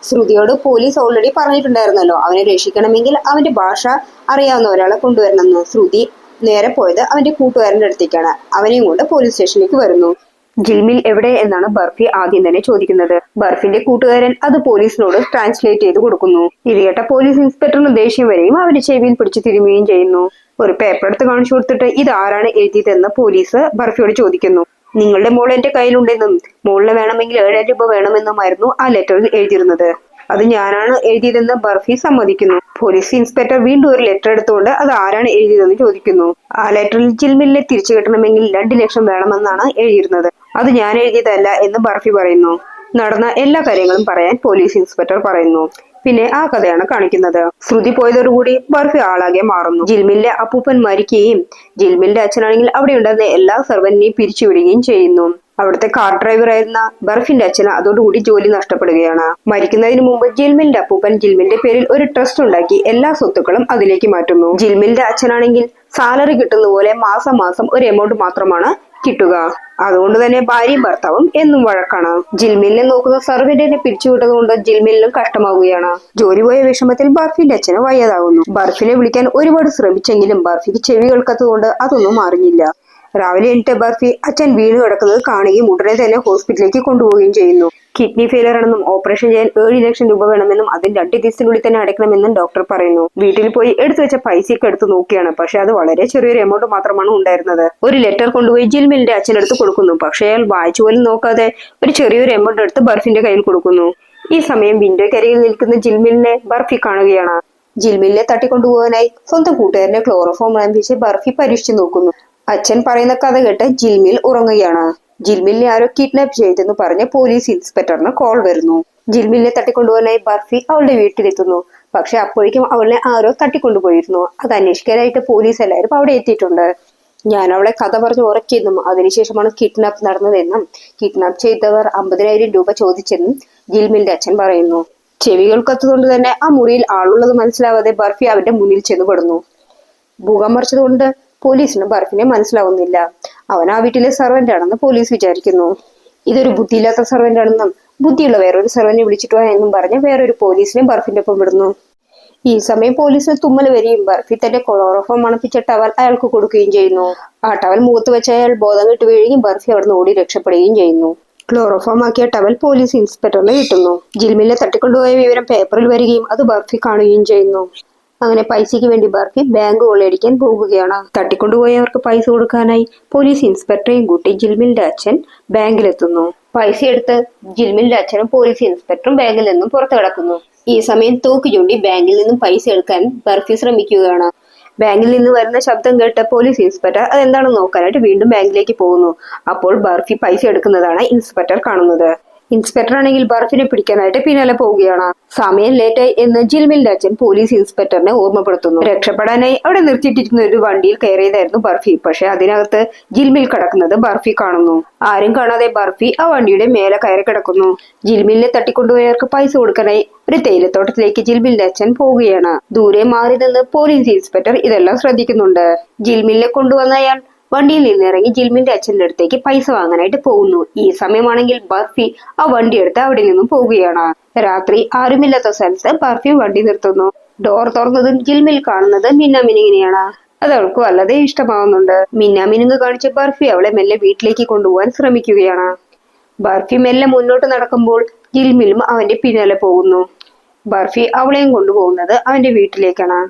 ശ്രുതിയോട് പോലീസ് ഓൾറെഡി പറഞ്ഞിട്ടുണ്ടായിരുന്നല്ലോ അവനെ രക്ഷിക്കണമെങ്കിൽ അവന്റെ ഭാഷ അറിയാവുന്ന ഒരാളെ കൊണ്ടുവരണമെന്ന്. ശ്രുതി നേരെ പോയത് അവന്റെ കൂട്ടുകാരന്റെ അടുത്തേക്കാണ്. അവനെയും കൊണ്ട് പോലീസ് സ്റ്റേഷനിലേക്ക് വരുന്നു. ജിൽമിൽ എവിടെ എന്നാണ് ബർഫി ആദ്യം തന്നെ ചോദിക്കുന്നത്. ബർഫിന്റെ കൂട്ടുകാരൻ അത് പോലീസിനോട് ട്രാൻസ്ലേറ്റ് ചെയ്ത് കൊടുക്കുന്നു. ഇത് കേട്ട പോലീസ് ഇൻസ്പെക്ടറിന് ദേഷ്യം വരെയും അവന്റെ ചെവിയിൽ പിടിച്ച് തിരുമുകയും ചെയ്യുന്നു. ഒരു പേപ്പർ എടുത്ത് കാണിച്ചു കൊടുത്തിട്ട് ഇത് ആരാണ് എഴുതിയതെന്ന് പോലീസ് ബർഫിയോട് ചോദിക്കുന്നു. നിങ്ങളുടെ മോൾ എന്റെ കയ്യിലുണ്ടെന്നും മോളിന് വേണമെങ്കിൽ 7,000 രൂപ വേണമെന്നുമായിരുന്നു ആ ലെറ്ററിൽ എഴുതിയിരുന്നത്. അത് ഞാനാണ് എഴുതിയതെന്ന് ബർഫി സമ്മതിക്കുന്നു. പോലീസ് ഇൻസ്പെക്ടർ വീണ്ടും ഒരു ലെറ്റർ എടുത്തുകൊണ്ട് അത് ആരാണ് എഴുതിയതെന്ന് ചോദിക്കുന്നു. ആ ലെറ്ററിൽ ജിൽമിലിനെ തിരിച്ചു കിട്ടണമെങ്കിൽ 2 ലക്ഷം വേണമെന്നാണ് എഴുതിയിരുന്നത്. അത് ഞാൻ എഴുതിയതല്ല എന്ന് ബർഫി പറയുന്നു. നടന്ന എല്ലാ കാര്യങ്ങളും പറയാൻ പോലീസ് ഇൻസ്പെക്ടർ പറയുന്നു. പിന്നെ ആ കഥയാണ് കാണിക്കുന്നത്. ശ്രുതി പോയതോടുകൂടി ബർഫി ആളാകെ മാറുന്നു. ജിൽമിലിന്റെ അപ്പൂപ്പൻ മരിക്കുകയും ജിൽമിലിന്റെ അച്ഛനാണെങ്കിൽ അവിടെ ഉണ്ടായിരുന്ന എല്ലാ സർവന്റിനെയും പിരിച്ചുവിടുകയും ചെയ്യുന്നു. അവിടുത്തെ കാർ ഡ്രൈവർ ആയിരുന്ന ബർഫിന്റെ അച്ഛന് അതോടുകൂടി ജോലി നഷ്ടപ്പെടുകയാണ്. മരിക്കുന്നതിന് മുമ്പ് ജിൽമിലിന്റെ അപ്പൂപ്പൻ ജിൽമിലിന്റെ പേരിൽ ഒരു ട്രസ്റ്റ് ഉണ്ടാക്കി എല്ലാ സ്വത്തുക്കളും അതിലേക്ക് മാറ്റുന്നു. ജിൽമിലിന്റെ അച്ഛനാണെങ്കിൽ സാലറി കിട്ടുന്ന പോലെ മാസം മാസം ഒരു എമൗണ്ട് മാത്രമാണ് കിട്ടുക. അതുകൊണ്ട് തന്നെ ഭാര്യയും ഭർത്താവും എന്നും വഴക്കാണ്. ജിൽമിലിനെ നോക്കുന്ന സർവന്റിനെ പിരിച്ചുവിട്ടതുകൊണ്ട് ജിൽമിലിനും കഷ്ടമാവുകയാണ്. ജോലി പോയ വിഷമത്തിൽ ബർഫിന്റെ അച്ഛന് വയ്യാതാകുന്നു. ബർഫിനെ വിളിക്കാൻ ഒരുപാട് ശ്രമിച്ചെങ്കിലും ബർഫിക്ക് ചെവി കേൾക്കാത്തതുകൊണ്ട് അതൊന്നും അറിഞ്ഞില്ല. രാവിലെ എണീറ്റ ബർഫി അച്ഛൻ വീണ് കിടക്കുന്നത് കാണുകയും ഉടനെ തന്നെ ഹോസ്പിറ്റലിലേക്ക് കൊണ്ടുപോവുകയും ചെയ്യുന്നു. കിഡ്നി ഫെയിലർ ആണെന്നും ഓപ്പറേഷൻ ചെയ്യാൻ 7 ലക്ഷം രൂപ വേണമെന്നും അതിന് 2 ദിവസത്തിനുള്ളിൽ തന്നെ അടയ്ക്കണമെന്നും ഡോക്ടർ പറയുന്നു. വീട്ടിൽ പോയി എടുത്തു വെച്ച പൈസയൊക്കെ എടുത്ത് നോക്കിയാണ്. പക്ഷെ അത് വളരെ ചെറിയൊരു എമൗണ്ട് മാത്രമാണ് ഉണ്ടായിരുന്നത്. ഒരു ലെറ്റർ കൊണ്ടുപോയി ജിൽമിലിന്റെ അച്ഛനടുത്ത് കൊടുക്കുന്നു. പക്ഷെ അയാൾ വായിച്ചു പോലും നോക്കാതെ ഒരു ചെറിയൊരു എമൗണ്ട് എടുത്ത് ബർഫിന്റെ കയ്യിൽ കൊടുക്കുന്നു. ഈ സമയം വിൻഡോയ്ക്കരികിൽ നിൽക്കുന്ന ജിൽമിലിനെ ബർഫി കാണുകയാണ്. ജിൽമിലിനെ തട്ടിക്കൊണ്ടുപോകാനായി സ്വന്തം കൂട്ടുകാരന്റെ ക്ലോറോഫോം ആരംഭിച്ച് ബർഫി പരീക്ഷിച്ചു നോക്കുന്നു. അച്ഛൻ പറയുന്ന കഥ കേട്ട് ജിൽമിൽ ഉറങ്ങുകയാണ്. ജിൽമിലിനെ ആരോ കിഡ്നാപ്പ് ചെയ്തെന്ന് പറഞ്ഞ് പോലീസ് ഇൻസ്പെക്ടറിന് കോൾ വരുന്നു. ജിൽമിലിനെ തട്ടിക്കൊണ്ടുപോകാനായി ബർഫി അവളുടെ വീട്ടിലെത്തുന്നു. പക്ഷെ അപ്പോഴേക്കും അവളെ ആരോ തട്ടിക്കൊണ്ടുപോയിരുന്നു. അത് അന്വേഷിക്കാനായിട്ട് പോലീസ് എല്ലാവരും അവിടെ എത്തിയിട്ടുണ്ട്. ഞാൻ അവളെ കഥ പറഞ്ഞ് ഉറക്കിയെന്നും അതിനുശേഷമാണ് കിഡ്നാപ്പ് നടന്നതെന്നും കിഡ്നാപ്പ് ചെയ്തവർ 50,000 രൂപ ചോദിച്ചെന്നും ജിൽമിന്റെ അച്ഛൻ പറയുന്നു. ചെവികൾ കത്തുകൊണ്ട് തന്നെ ആ മുറിയിൽ ആളുള്ളത് മനസ്സിലാവാതെ ബർഫി അവന്റെ മുന്നിൽ ചെന്നുപെടുന്നു. മുഖം മറിച്ചതുകൊണ്ട് പോലീസിന് ബർഫിനെ മനസ്സിലാവുന്നില്ല. അവൻ ആ വീട്ടിലെ സെർവന്റ് ആണെന്ന് പോലീസ് വിചാരിക്കുന്നു. ഇതൊരു ബുദ്ധിയില്ലാത്ത സെർവന്റ് ആണെന്നും ബുദ്ധിയുള്ള വേറൊരു സെർവന്റിനെ വിളിച്ചിട്ട് വാ എന്നും പറഞ്ഞ് വേറൊരു പോലീസിനെ ബർഫിന്റെ ഒപ്പം വിടുന്നു. ഈ സമയം പോലീസിന് തുമ്മൽ വരികയും ബർഫി തന്റെ ക്ലോറോഫോം മണപ്പിച്ച ടവൽ അയാൾക്ക് കൊടുക്കുകയും ചെയ്യുന്നു. ആ ടവൽ മുഖത്ത് വെച്ച് അയാൾ ബോധം കെട്ട് വീഴുകയും ബർഫി അവിടുന്ന് ഓടി രക്ഷപ്പെടുകയും ചെയ്യുന്നു. ക്ലോറോഫോം ആക്കിയ ടവൽ പോലീസ് ഇൻസ്പെക്ടറിന് കിട്ടുന്നു. ജിൽമിലെ തട്ടിക്കൊണ്ടുപോയ വിവരം പേപ്പറിൽ വരികയും അത് ബർഫി കാണുകയും ചെയ്യുന്നു. അങ്ങനെ പൈസയ്ക്ക് വേണ്ടി ബർഫി ബാങ്ക് കൊള്ളയടിക്കാൻ പോകുകയാണ്. തട്ടിക്കൊണ്ടുപോയവർക്ക് പൈസ കൊടുക്കാനായി പോലീസ് ഇൻസ്പെക്ടറെയും കൂട്ടി ജിൽമിന്റെ അച്ഛൻ ബാങ്കിലെത്തുന്നു. പൈസ എടുത്ത് ജിൽമിന്റെ അച്ഛനും പോലീസ് ഇൻസ്പെക്ടറും ബാങ്കിൽ നിന്നും പുറത്തു കടക്കുന്നു. ഈ സമയം തോക്ക് ചൂണ്ടി ബാങ്കിൽ നിന്നും പൈസ എടുക്കാൻ ബർഫി ശ്രമിക്കുകയാണ്. ബാങ്കിൽ നിന്ന് വരുന്ന ശബ്ദം കേട്ട പോലീസ് ഇൻസ്പെക്ടർ അതെന്താണെന്ന് നോക്കാനായിട്ട് വീണ്ടും ബാങ്കിലേക്ക് പോകുന്നു. അപ്പോൾ ബർഫി പൈസ എടുക്കുന്നതാണ് ഇൻസ്പെക്ടർ കാണുന്നത്. ഇൻസ്പെക്ടർ ആണെങ്കിൽ ബർഫിനെ പിടിക്കാനായിട്ട് പിന്നാലെ പോവുകയാണ്. സമയം ലേറ്റായി എന്ന് ജിൽമിന്റെ അച്ഛൻ പോലീസ് ഇൻസ്പെക്ടറിനെ ഓർമ്മപ്പെടുത്തുന്നു. രക്ഷപ്പെടാനായി അവിടെ നിർത്തിയിട്ടിരിക്കുന്ന ഒരു വണ്ടിയിൽ കയറിയതായിരുന്നു ബർഫി. പക്ഷെ അതിനകത്ത് ജിൽമിൽ കിടക്കുന്നത് ബർഫി കാണുന്നു. ആരും കാണാതെ ബർഫി ആ വണ്ടിയുടെ മേലെ കയറി കിടക്കുന്നു. ജിൽമിലിനെ തട്ടിക്കൊണ്ടുപോയവർക്ക് പൈസ കൊടുക്കാനായി ഒരു തേയിലത്തോട്ടത്തിലേക്ക് ജിൽമിലിന്റെ അച്ഛൻ പോവുകയാണ്. ദൂരെ മാറി നിന്ന് പോലീസ് ഇൻസ്പെക്ടർ ഇതെല്ലാം ശ്രദ്ധിക്കുന്നുണ്ട്. ജിൽമിലിനെ കൊണ്ടുവന്ന അയാൾ വണ്ടിയിൽ നിന്നിറങ്ങി ജിൽമിന്റെ അച്ഛന്റെ അടുത്തേക്ക് പൈസ വാങ്ങാനായിട്ട് പോകുന്നു. ഈ സമയമാണെങ്കിൽ ബർഫി ആ വണ്ടി എടുത്ത് അവിടെ നിന്നും പോവുകയാണ്. രാത്രി ആരുമില്ലാത്ത സ്ഥലത്ത് ബർഫി വണ്ടി നിർത്തുന്നു. ഡോർ തുറന്നതും ജിൽമിൽ കാണുന്നത് മിന്നാമിനിങ്ങിനെയാണ്. അത് അവൾക്ക് വല്ലാതെ ഇഷ്ടമാവുന്നുണ്ട്. മിന്നാമിനുങ്ങ് കാണിച്ച് ബർഫി അവളെ മെല്ലെ വീട്ടിലേക്ക് കൊണ്ടുപോകാൻ ശ്രമിക്കുകയാണ്. ബർഫി മെല്ലെ മുന്നോട്ട് നടക്കുമ്പോൾ ജിൽമിലും അവന്റെ പിന്നാലെ പോകുന്നു. ബർഫി അവളെയും കൊണ്ടുപോകുന്നത് അവന്റെ വീട്ടിലേക്കാണ്.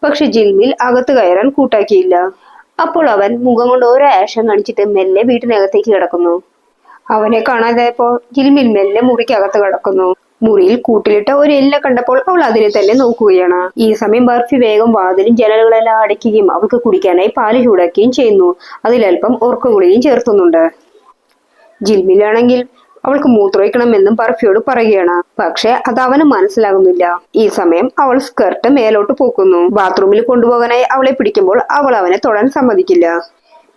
പക്ഷെ ജിൽമിൽ അകത്ത് കയറാൻ കൂട്ടാക്കിയില്ല. അപ്പോൾ അവൻ മുഖം കൊണ്ട് ഓരോ ആക്ഷൻ കാണിച്ചിട്ട് മെല്ലെ വീട്ടിനകത്തേക്ക് കിടക്കുന്നു. അവനെ കാണാതായപ്പോൾ ജിൽമിൽ മെല്ലെ മുറിക്കകത്ത് കിടക്കുന്നു. മുറിയിൽ കൂട്ടിലിട്ട ഒരു എല്ല കണ്ടപ്പോൾ അവൾ അതിനെ തന്നെ നോക്കുകയാണ്. ഈ സമയം ബർഫി വേഗം വാതിലും ജനലുകളെല്ലാം അടയ്ക്കുകയും അവൾക്ക് കുടിക്കാനായി പാല് ചൂടാക്കുകയും ചെയ്യുന്നു. അതിലൽപ്പം ഉറക്കഗുളികയും ചേർത്തുന്നുണ്ട്. ജിൽമിലാണെങ്കിൽ അവൾക്ക് മൂത്രമൊഴിക്കണമെന്നും ബർഫിയോട് പറയുകയാണ്. പക്ഷെ അത് അവന് മനസ്സിലാകുന്നില്ല. ഈ സമയം അവൾ സ്കർട്ട് മേലോട്ട് പോക്കുന്നു. ബാത്റൂമിൽ കൊണ്ടുപോകാനായി അവളെ പിടിക്കുമ്പോൾ അവൾ അവനെ തൊടാൻ സമ്മതിക്കില്ല.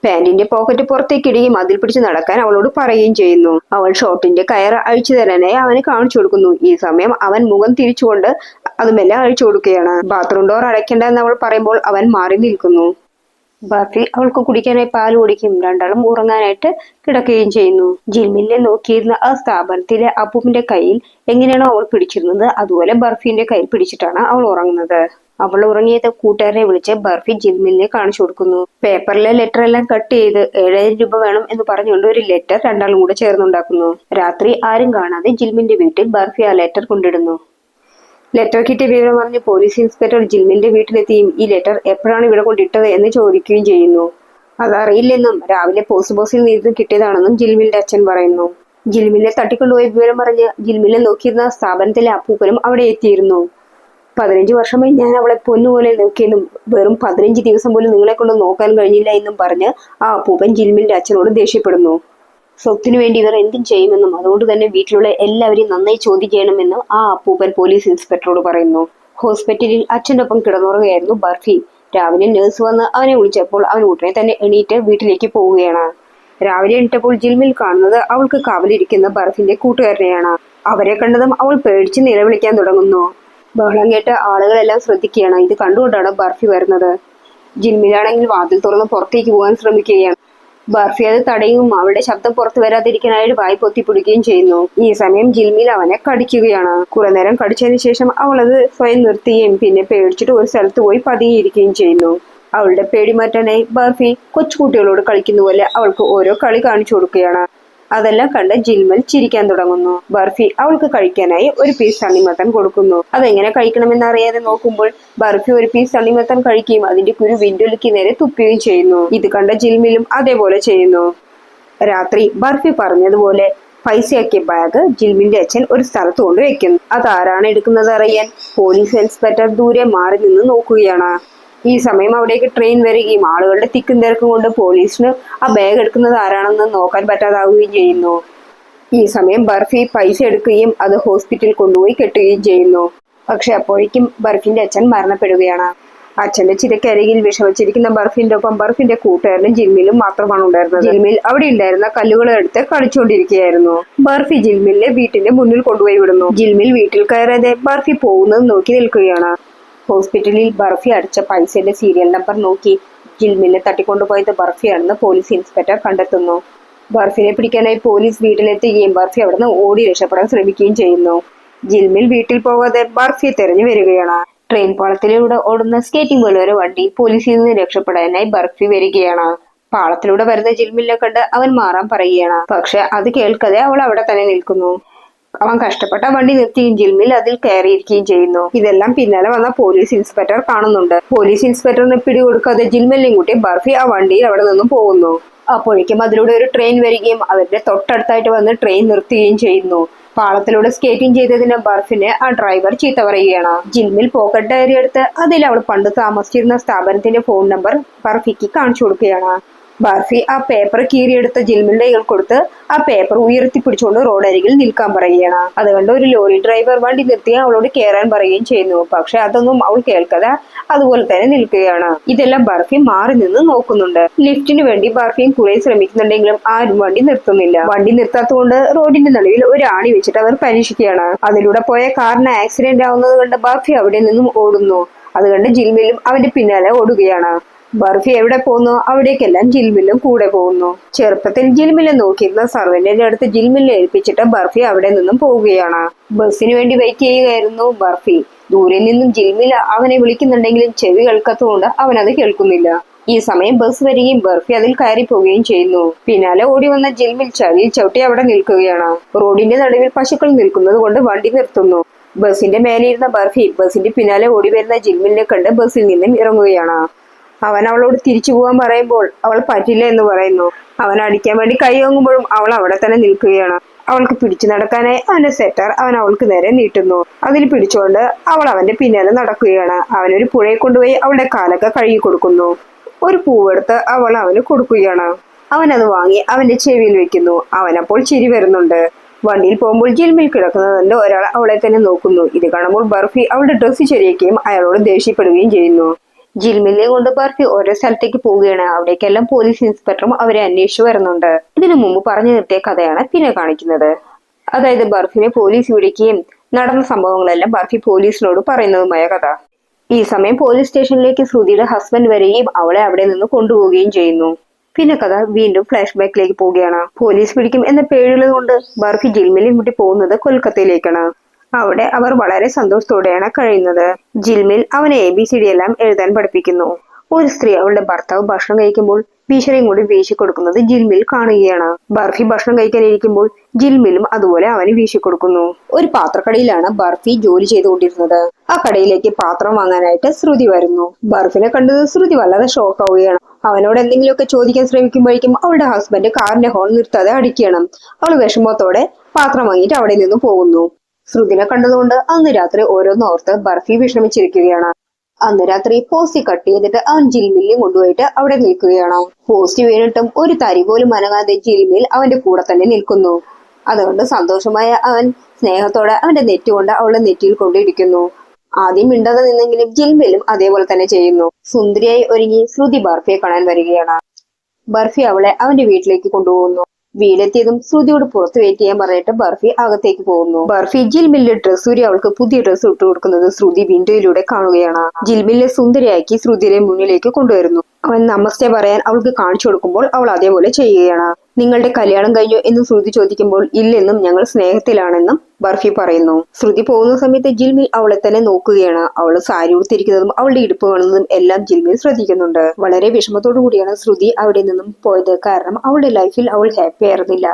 പാന്റിന്റെ പോക്കറ്റ് പുറത്തേക്ക് ഇടുകയും അതിൽ പിടിച്ച് നടക്കാൻ അവളോട് പറയുകയും ചെയ്യുന്നു. അവൾ ഷോർട്ടിന്റെ കയർ അഴിച്ചു തരാനായി അവന് കാണിച്ചു കൊടുക്കുന്നു. ഈ സമയം അവൻ മുഖം തിരിച്ചുകൊണ്ട് അതുമെല്ലാം അഴിച്ചു കൊടുക്കുകയാണ്. ബാത്റൂം ഡോർ അടയ്ക്കേണ്ട എന്ന് അവൾ പറയുമ്പോൾ അവൻ മാറി നിൽക്കുന്നു. ബർഫി അവൾക്ക് കുടിക്കാനായി പാൽ കുടിക്കും. രണ്ടാളും ഉറങ്ങാനായിട്ട് കിടക്കുകയും ചെയ്യുന്നു. ജിൽമിലിനെ നോക്കിയിരുന്ന ആ സ്ഥാപനത്തിലെ അപ്പൂപ്പിന്റെ കയ്യിൽ എങ്ങനെയാണോ അവൾ പിടിച്ചിരുന്നത് അതുപോലെ ബർഫിന്റെ കയ്യിൽ പിടിച്ചിട്ടാണ് അവൾ ഉറങ്ങുന്നത്. അവൾ ഉറങ്ങിയത് കൂട്ടുകാരനെ വിളിച്ച് ബർഫി ജിൽമിലിനെ കാണിച്ചു കൊടുക്കുന്നു. പേപ്പറിലെ ലെറ്റർ എല്ലാം കട്ട് ചെയ്ത് 7,000 രൂപ വേണം എന്ന് പറഞ്ഞുകൊണ്ട് ഒരു ലെറ്റർ രണ്ടാളും കൂടെ ചേർന്നുണ്ടാക്കുന്നു. രാത്രി ആരും കാണാതെ ജിൽമിന്റെ വീട്ടിൽ ബർഫി ആ ലെറ്റർ കൊണ്ടിടുന്നു. ലെറ്റർ കിട്ടിയ വിവരം അറിഞ്ഞ് പോലീസ് ഇൻസ്പെക്ടർ ജിൽമിന്റെ വീട്ടിലെത്തിയും ഈ ലെറ്റർ എപ്പോഴാണ് ഇവിടെ കൊണ്ടിട്ടത് എന്ന് ചോദിക്കുകയും ചെയ്യുന്നു. അതറിയില്ലെന്നും രാവിലെ പോസ്റ്റ് ബോക്സിൽ നിന്ന് കിട്ടിയതാണെന്നും ജിൽമിന്റെ അച്ഛൻ പറയുന്നു. ജിൽമിലിനെ തട്ടിക്കൊണ്ടുപോയ വിവരം പറഞ്ഞ് ജിൽമിലിനെ നോക്കിയിരുന്ന സ്ഥാപനത്തിലെ അപ്പൂപ്പനും അവിടെ എത്തിയിരുന്നു. 15 വർഷമായി ഞാൻ അവളെ പൊന്നുപോലെ നോക്കിയെന്നും വെറും 15 ദിവസം പോലും നിങ്ങളെ കൊണ്ട് നോക്കാൻ കഴിഞ്ഞില്ല എന്നും പറഞ്ഞ് ആ അപ്പൂപ്പൻ ജിൽമിലിന്റെ അച്ഛനോട് ദേഷ്യപ്പെടുന്നു. സ്വത്തിനു വേണ്ടി ഇവർ എന്തും ചെയ്യുമെന്നും അതുകൊണ്ട് തന്നെ വീട്ടിലുള്ള എല്ലാവരെയും നന്നായി ചോദ്യം ചെയ്യണമെന്നും ആ അപ്പൂപ്പൻ പോലീസ് ഇൻസ്പെക്ടറോട് പറയുന്നു. ഹോസ്പിറ്റലിൽ അച്ഛൻ്റെ ഒപ്പം കിടന്നുറങ്ങുകയായിരുന്നു ബർഫി. രാവിലെ നഴ്സ് വന്ന് അവനെ വിളിച്ചപ്പോൾ അവൻ ഉടനെ തന്നെ എണീറ്റ് വീട്ടിലേക്ക് പോവുകയാണ്. രാവിലെ എണീറ്റപ്പോൾ ജിൽമിൽ കാണുന്നത് അവൾക്ക് കാവലിരിക്കുന്ന ബർഫിന്റെ കൂട്ടുകാരനെയാണ്. അവരെ കണ്ടതും അവൾ പേടിച്ച് നിലവിളിക്കാൻ തുടങ്ങുന്നു. ബഹളം കേട്ട് ആളുകളെല്ലാം ശ്രദ്ധിക്കുകയാണ്. ഇത് കണ്ടുകൊണ്ടാണ് ബർഫി വരുന്നത്. ജിൽമിലാണെങ്കിൽ വാതിൽ തുറന്ന് പുറത്തേക്ക് പോകാൻ ശ്രമിക്കുകയാണ്. ബർഫി അത് തടയും. അവളുടെ ശബ്ദം പുറത്തു വരാതിരിക്കാനായിട്ട് വായി പൊത്തിപ്പിടിക്കുകയും ചെയ്യുന്നു. ഈ സമയം ജിൽമിൽ അവനെ കടിക്കുകയാണ്. കുറെ നേരം കടിച്ചതിന് ശേഷം അവൾ അത് സ്വയം നിർത്തുകയും പിന്നെ പേടിച്ചിട്ട് ഒരു സ്ഥലത്ത് പോയി പതിയിരിക്കുകയും ചെയ്യുന്നു. അവളുടെ പേടി മാറ്റാനായി ബർഫി കൊച്ചുകുട്ടികളോട് കളിക്കുന്ന പോലെ അവൾക്ക് ഓരോ കളി കാണിച്ചു കൊടുക്കുകയാണ്. അതെല്ലാം കണ്ട് ജിൽമിൽ ചിരിക്കാൻ തുടങ്ങുന്നു. ബർഫി അവൾക്ക് കഴിക്കാനായി ഒരു പീസ് തണ്ണിമത്തൻ കൊടുക്കുന്നു. അതെങ്ങനെ കഴിക്കണമെന്ന് അറിയാതെ നോക്കുമ്പോൾ ബർഫി ഒരു പീസ് തണ്ണിമത്തൻ കഴിക്കുകയും അതിന്റെ കുരു വിൻഡോയിലേക്ക് നേരെ തുപ്പുകയും ചെയ്യുന്നു. ഇത് കണ്ട ജിൽമിലും അതേപോലെ ചെയ്യുന്നു. രാത്രി ബർഫി പറഞ്ഞതുപോലെ പൈസയാക്കിയ ബാഗ് ജിൽമിന്റെ അച്ഛൻ ഒരു സ്ഥലത്ത് കൊണ്ട് വെക്കുന്നു. അതാരാണ് എടുക്കുന്നത് അറിയാൻ പോലീസ് ഇൻസ്പെക്ടർ ദൂരെ മാറി നിന്ന് നോക്കുകയാണ്. ഈ സമയം അവിടേക്ക് ട്രെയിൻ വരികയും ആളുകളുടെ തിക്കും തിരക്കും കൊണ്ട് പോലീസിന് ആ ബാഗ് എടുക്കുന്നത് ആരാണെന്ന് നോക്കാൻ പറ്റാതാവുകയും ചെയ്യുന്നു. ഈ സമയം ബർഫി പൈസ എടുക്കുകയും അത് ഹോസ്പിറ്റലിൽ കൊണ്ടുപോയി കെട്ടുകയും ചെയ്യുന്നു. പക്ഷെ അപ്പോഴേക്കും ബർഫിന്റെ അച്ഛൻ മരണപ്പെടുകയാണ്. അച്ഛന്റെ ചിതക്കരികിൽ വിഷമിച്ചിരിക്കുന്ന ബർഫിന്റെ ഒപ്പം ബർഫിന്റെ കൂട്ടുകാരനും ജിൽമിലും മാത്രമാണ് ഉണ്ടായിരുന്നത്. ജിൽമിൽ അവിടെ ഉണ്ടായിരുന്ന കല്ലുകൾ എടുത്ത് കളിച്ചുകൊണ്ടിരിക്കുകയായിരുന്നു. ബർഫി ജിൽമിലിനെ വീട്ടിന്റെ മുന്നിൽ കൊണ്ടുപോയി വിടുന്നു. ജിൽമിൽ വീട്ടിൽ കയറാതെ ബർഫി പോകുന്നത് നോക്കി നിൽക്കുകയാണ്. ഹോസ്പിറ്റലിൽ ബർഫി അടിച്ച പൈസയുടെ സീരിയൽ നമ്പർ നോക്കി ജിൽമിലിനെ തട്ടിക്കൊണ്ടുപോയത് ബർഫിയാണെന്ന് പോലീസ് ഇൻസ്പെക്ടർ കണ്ടെത്തുന്നു. ബർഫിനെ പിടിക്കാനായി പോലീസ് വീട്ടിലെത്തുകയും ബർഫി അവിടുന്ന് ഓടി രക്ഷപ്പെടാൻ ശ്രമിക്കുകയും ചെയ്യുന്നു. ജിൽമിൽ വീട്ടിൽ പോകാതെ ബർഫിയെ തെരഞ്ഞു വരികയാണ്. ട്രെയിൻ പാളത്തിലൂടെ ഓടുന്ന സ്കേറ്റിംഗ് പോലൊരു വണ്ടി പോലീസിൽ നിന്ന് രക്ഷപ്പെടാനായി ബർഫി വരികയാണ്. പാളത്തിലൂടെ വരുന്ന ജിൽമിലിനെ കണ്ട് അവൻ മാറാൻ പറയുകയാണ്. പക്ഷെ അത് കേൾക്കാതെ അവൾ അവിടെ തന്നെ നിൽക്കുന്നു. അവൻ കഷ്ടപ്പെട്ട വണ്ടി നിർത്തുകയും ജിൽമിൽ അതിൽ കയറിയിരിക്കുകയും ചെയ്യുന്നു. ഇതെല്ലാം പിന്നാലെ വന്ന പോലീസ് ഇൻസ്പെക്ടർ കാണുന്നുണ്ട്. പോലീസ് ഇൻസ്പെക്ടറിനെ പിടികൊടുക്കാതെ ജിൽമിലിനെയും കൂട്ടി ബർഫി ആ വണ്ടിയിൽ അവിടെ നിന്നും പോകുന്നു. അപ്പോഴേക്കും അതിലൂടെ ഒരു ട്രെയിൻ വരികയും അവരുടെ തൊട്ടടുത്തായിട്ട് വന്ന് ട്രെയിൻ നിർത്തുകയും ചെയ്യുന്നു. പാളത്തിലൂടെ സ്കേറ്റിംഗ് ചെയ്തതിന് ബർഫിനെ ആ ഡ്രൈവർ ചീത്ത പറയുകയാണ്. ജിൽമിൽ പോക്കറ്റ് ഡയറി എടുത്ത് അതിൽ അവൾ പണ്ട് താമസിച്ചിരുന്ന സ്ഥാപനത്തിന്റെ ഫോൺ നമ്പർ ബർഫിക്ക് കാണിച്ചു കൊടുക്കുകയാണ്. ബർഫി ആ പേപ്പർ കീറിയെടുത്ത് ജിൽമിലിന്റെ കയ്യിൽ കൊടുത്ത് ആ പേപ്പർ ഉയർത്തിപ്പിടിച്ചുകൊണ്ട് റോഡരികിൽ നിൽക്കാൻ പറയുകയാണ്. അതുകൊണ്ട് ഒരു ലോറി ഡ്രൈവർ വണ്ടി നിർത്തി അവളോട് കയറാൻ പറയുകയും ചെയ്യുന്നു. പക്ഷെ അതൊന്നും അവൾ കേൾക്കാതെ അതുപോലെ തന്നെ നിൽക്കുകയാണ്. ഇതെല്ലാം ബർഫി മാറി നിന്ന് നോക്കുന്നുണ്ട്. ലിഫ്റ്റിന് വേണ്ടി ബർഫിയും കുറെ ശ്രമിക്കുന്നുണ്ടെങ്കിലും ആരും വണ്ടി നിർത്തുന്നില്ല. വണ്ടി നിർത്താത്തതുകൊണ്ട് റോഡിന്റെ നടുവിൽ ഒരു ആണി വെച്ചിട്ട് അവർ പരീക്ഷിക്കുകയാണ്. അതിലൂടെ പോയ കാറിന് ആക്സിഡന്റ് ആവുന്നത് കൊണ്ട് ബർഫി അവിടെ നിന്നും ഓടുന്നു. അതുകൊണ്ട് ജിൽമിലും അവന്റെ പിന്നാലെ ഓടുകയാണ്. ബർഫി എവിടെ പോകുന്നു അവിടേക്കെല്ലാം ജിൽമിലും കൂടെ പോകുന്നു. ചെറുപ്പത്തിൽ ജിൽമിലെ നോക്കിയിരുന്ന സർവന്റിന്റെ അടുത്ത് ജിൽമിലെ ഏൽപ്പിച്ചിട്ട് ബർഫി അവിടെ നിന്നും പോവുകയാണ്. ബസ്സിന് വേണ്ടി വെയിറ്റ് ചെയ്യുകയായിരുന്നു ബർഫി. ദൂരെ നിന്നും ജിൽമിൽ അവനെ വിളിക്കുന്നുണ്ടെങ്കിലും ചെവി കേൾക്കാത്തതുകൊണ്ട് അവൻ അത് കേൾക്കുന്നില്ല. ഈ സമയം ബസ് വരികയും ബർഫി അതിൽ കയറി പോവുകയും ചെയ്യുന്നു. പിന്നാലെ ഓടി വന്ന ജിൽമിൽ ചവിയിൽ ചവിട്ടി അവിടെ നിൽക്കുകയാണ്. റോഡിന്റെ നടുവിൽ പശുക്കൾ നിൽക്കുന്നത് കൊണ്ട് വണ്ടി നിർത്തുന്നു. ബസിന്റെ മേലെയിരുന്ന ബർഫി ബസിന്റെ പിന്നാലെ ഓടി വരുന്ന ജിൽമിലിനെ കണ്ട് ബസ്സിൽ നിന്നും ഇറങ്ങുകയാണ്. അവൻ അവളോട് തിരിച്ചു പോകാൻ പറയുമ്പോൾ അവൾ പറ്റില്ല എന്ന് പറയുന്നു. അവൻ അടിക്കാൻ വേണ്ടി കൈ വാങ്ങുമ്പോഴും അവൾ അവിടെ തന്നെ നിൽക്കുകയാണ്. അവൾക്ക് പിടിച്ചു നടക്കാനായി അവന്റെ സെറ്റർ അവൻ അവൾക്ക് നേരെ നീട്ടുന്നു. അതിൽ പിടിച്ചുകൊണ്ട് അവൾ അവന്റെ പിന്നാലെ നടക്കുകയാണ്. അവനൊരു പുഴയെ കൊണ്ടുപോയി അവളുടെ കാലൊക്കെ കഴുകി കൊടുക്കുന്നു. ഒരു പൂവെടുത്ത് അവൾ അവന് കൊടുക്കുകയാണ്. അവൻ അത് വാങ്ങി അവന്റെ ചെവിയിൽ വെക്കുന്നു. അവനപ്പോൾ ചിരി വരുന്നുണ്ട്. വണ്ടിയിൽ പോകുമ്പോൾ ജിൽമിൽ കിടക്കുന്നതിന്റെ ഒരാൾ അവളെ തന്നെ നോക്കുന്നു. ഇത് കാണുമ്പോൾ ബർഫി അവളുടെ ഡ്രസ്സ് ശരിയാക്കുകയും അയാളോട് ദേഷ്യപ്പെടുകയും ചെയ്യുന്നു. ജിൽമിലിനെ കൊണ്ട് ബർഫി ഓരോ സ്ഥലത്തേക്ക് പോവുകയാണ്. അവിടേക്കെല്ലാം പോലീസ് ഇൻസ്പെക്ടറും അവരെ അന്വേഷിച്ചു വരുന്നുണ്ട്. ഇതിനു മുമ്പ് പറഞ്ഞു നിർത്തിയ കഥയാണ് പിന്നെ കാണിക്കുന്നത്. അതായത് ബർഫിനെ പോലീസ് വിളിക്കുകയും നടന്ന സംഭവങ്ങളെല്ലാം ബർഫി പോലീസിനോട് പറയുന്നതുമായ കഥ. ഈ സമയം പോലീസ് സ്റ്റേഷനിലേക്ക് ശ്രുതിയുടെ ഹസ്ബൻഡ് വരികയും അവളെ അവിടെ നിന്ന് കൊണ്ടുപോവുകയും ചെയ്യുന്നു. പിന്നെ കഥ വീണ്ടും ഫ്ലാഷ് ബാക്കിലേക്ക് പോവുകയാണ്. പോലീസ് പിടിക്കും എന്ന പേടിയുള്ളത് കൊണ്ട് ബർഫി ജിൽമിലിനെ കൂട്ടി പോകുന്നത് കൊൽക്കത്തയിലേക്കാണ്. അവിടെ അവർ വളരെ സന്തോഷത്തോടെയാണ് കഴിയുന്നത്. ജിൽമിൽ അവനെ ABCD എല്ലാം എഴുതാൻ പഠിപ്പിക്കുന്നു. ഒരു സ്ത്രീ അവളുടെ ഭർത്താവ് ഭക്ഷണം കഴിക്കുമ്പോൾ ഭീഷണിയും കൂടി വീശി കൊടുക്കുന്നത് ജിൽമിൽ കാണുകയാണ്. ബർഫി ഭക്ഷണം കഴിക്കാനിരിക്കുമ്പോൾ ജിൽമിലും അതുപോലെ അവന് വീശി കൊടുക്കുന്നു. ഒരു പാത്രക്കടയിലാണ് ബർഫി ജോലി ചെയ്തുകൊണ്ടിരുന്നത്. ആ കടയിലേക്ക് പാത്രം വാങ്ങാനായിട്ട് ശ്രുതി വരുന്നു. ബർഫിനെ കണ്ടത് ശ്രുതി വല്ലാതെ ഷോക്ക് ആവുകയാണ്. അവനോട് എന്തെങ്കിലുമൊക്കെ ചോദിക്കാൻ ശ്രമിക്കുമ്പോഴേക്കും അവളുടെ ഹസ്ബൻഡ് കാറിന്റെ ഹോൺ നിർത്താതെ അടിക്കണം. അവൾ വിഷമത്തോടെ പാത്രം വാങ്ങിയിട്ട് അവിടെ നിന്ന് പോകുന്നു. ശ്രുതിനെ കണ്ടതുകൊണ്ട് അന്ന് രാത്രി ഓരോന്നോർത്ത് ബർഫി വിഷമിച്ചിരിക്കുകയാണ്. അന്ന് രാത്രി പോസ്റ്റ് കട്ട് ചെയ്തിട്ട് അവൻ ജിൽമിലിനെ കൊണ്ടുപോയിട്ട് അവിടെ നിൽക്കുകയാണ്. പോസ്റ്റ് വീണിട്ടും ഒരു തരി പോലും അനങ്ങാതെ ജിൽമിൽ അവന്റെ കൂടെ തന്നെ നിൽക്കുന്നു. അതുകൊണ്ട് സന്തോഷമായ അവൻ സ്നേഹത്തോടെ അവന്റെ നെറ്റുകൊണ്ട് അവളുടെ നെറ്റിയിൽ കൊണ്ടിരിക്കുന്നു. ആദ്യം മിണ്ടാതെ നിന്നെങ്കിലും ജിൽമിലും അതേപോലെ തന്നെ ചെയ്യുന്നു. സുന്ദരിയായി ഒരുങ്ങി ശ്രുതി ബർഫിയെ കാണാൻ വരികയാണ്. ബർഫി അവളെ അവന്റെ വീട്ടിലേക്ക് കൊണ്ടുപോകുന്നു. വീടെത്തിയതും ശ്രുതിയോട് പുറത്ത് വെയിറ്റ് ചെയ്യാൻ പറഞ്ഞിട്ട് ബർഫി അകത്തേക്ക് പോകുന്നു. ബർഫി ജിൽമിലിന്റെ ഡ്രസ് ഊരി അവൾക്ക് പുതിയ ഡ്രസ് ഇട്ട് കൊടുക്കുന്നത് ശ്രുതി വിൻഡോയിലൂടെ കാണുകയാണ്. ജിൽമിലിനെ സുന്ദരിയാക്കി ശ്രുതിയുടെ മുന്നിലേക്ക് കൊണ്ടുവരുന്നു. അവൻ നമസ്തേ പറയാൻ അവൾക്ക് കാണിച്ചു കൊടുക്കുമ്പോൾ അവൾ അതേപോലെ ചെയ്യുകയാണ്. നിങ്ങളുടെ കല്യാണം കഴിഞ്ഞു എന്ന് ശ്രുതി ചോദിക്കുമ്പോൾ ഇല്ലെന്നും ഞങ്ങൾ സ്നേഹത്തിലാണെന്നും ബർഫി പറയുന്നു. ശ്രുതി പോകുന്ന സമയത്ത് ജിൽമിൽ അവളെ തന്നെ നോക്കുകയാണ്. അവൾ സാരി ഉടുത്തിരിക്കുന്നതും അവളുടെ ഇടുപ്പ് കാണുന്നതും എല്ലാം ജിൽമിൽ ശ്രദ്ധിക്കുന്നുണ്ട്. വളരെ വിഷമത്തോടു കൂടിയാണ് ശ്രുതി അവിടെ നിന്നും പോയത്. കാരണം അവളുടെ ലൈഫിൽ അവൾ ഹാപ്പി ആയിരുന്നില്ല.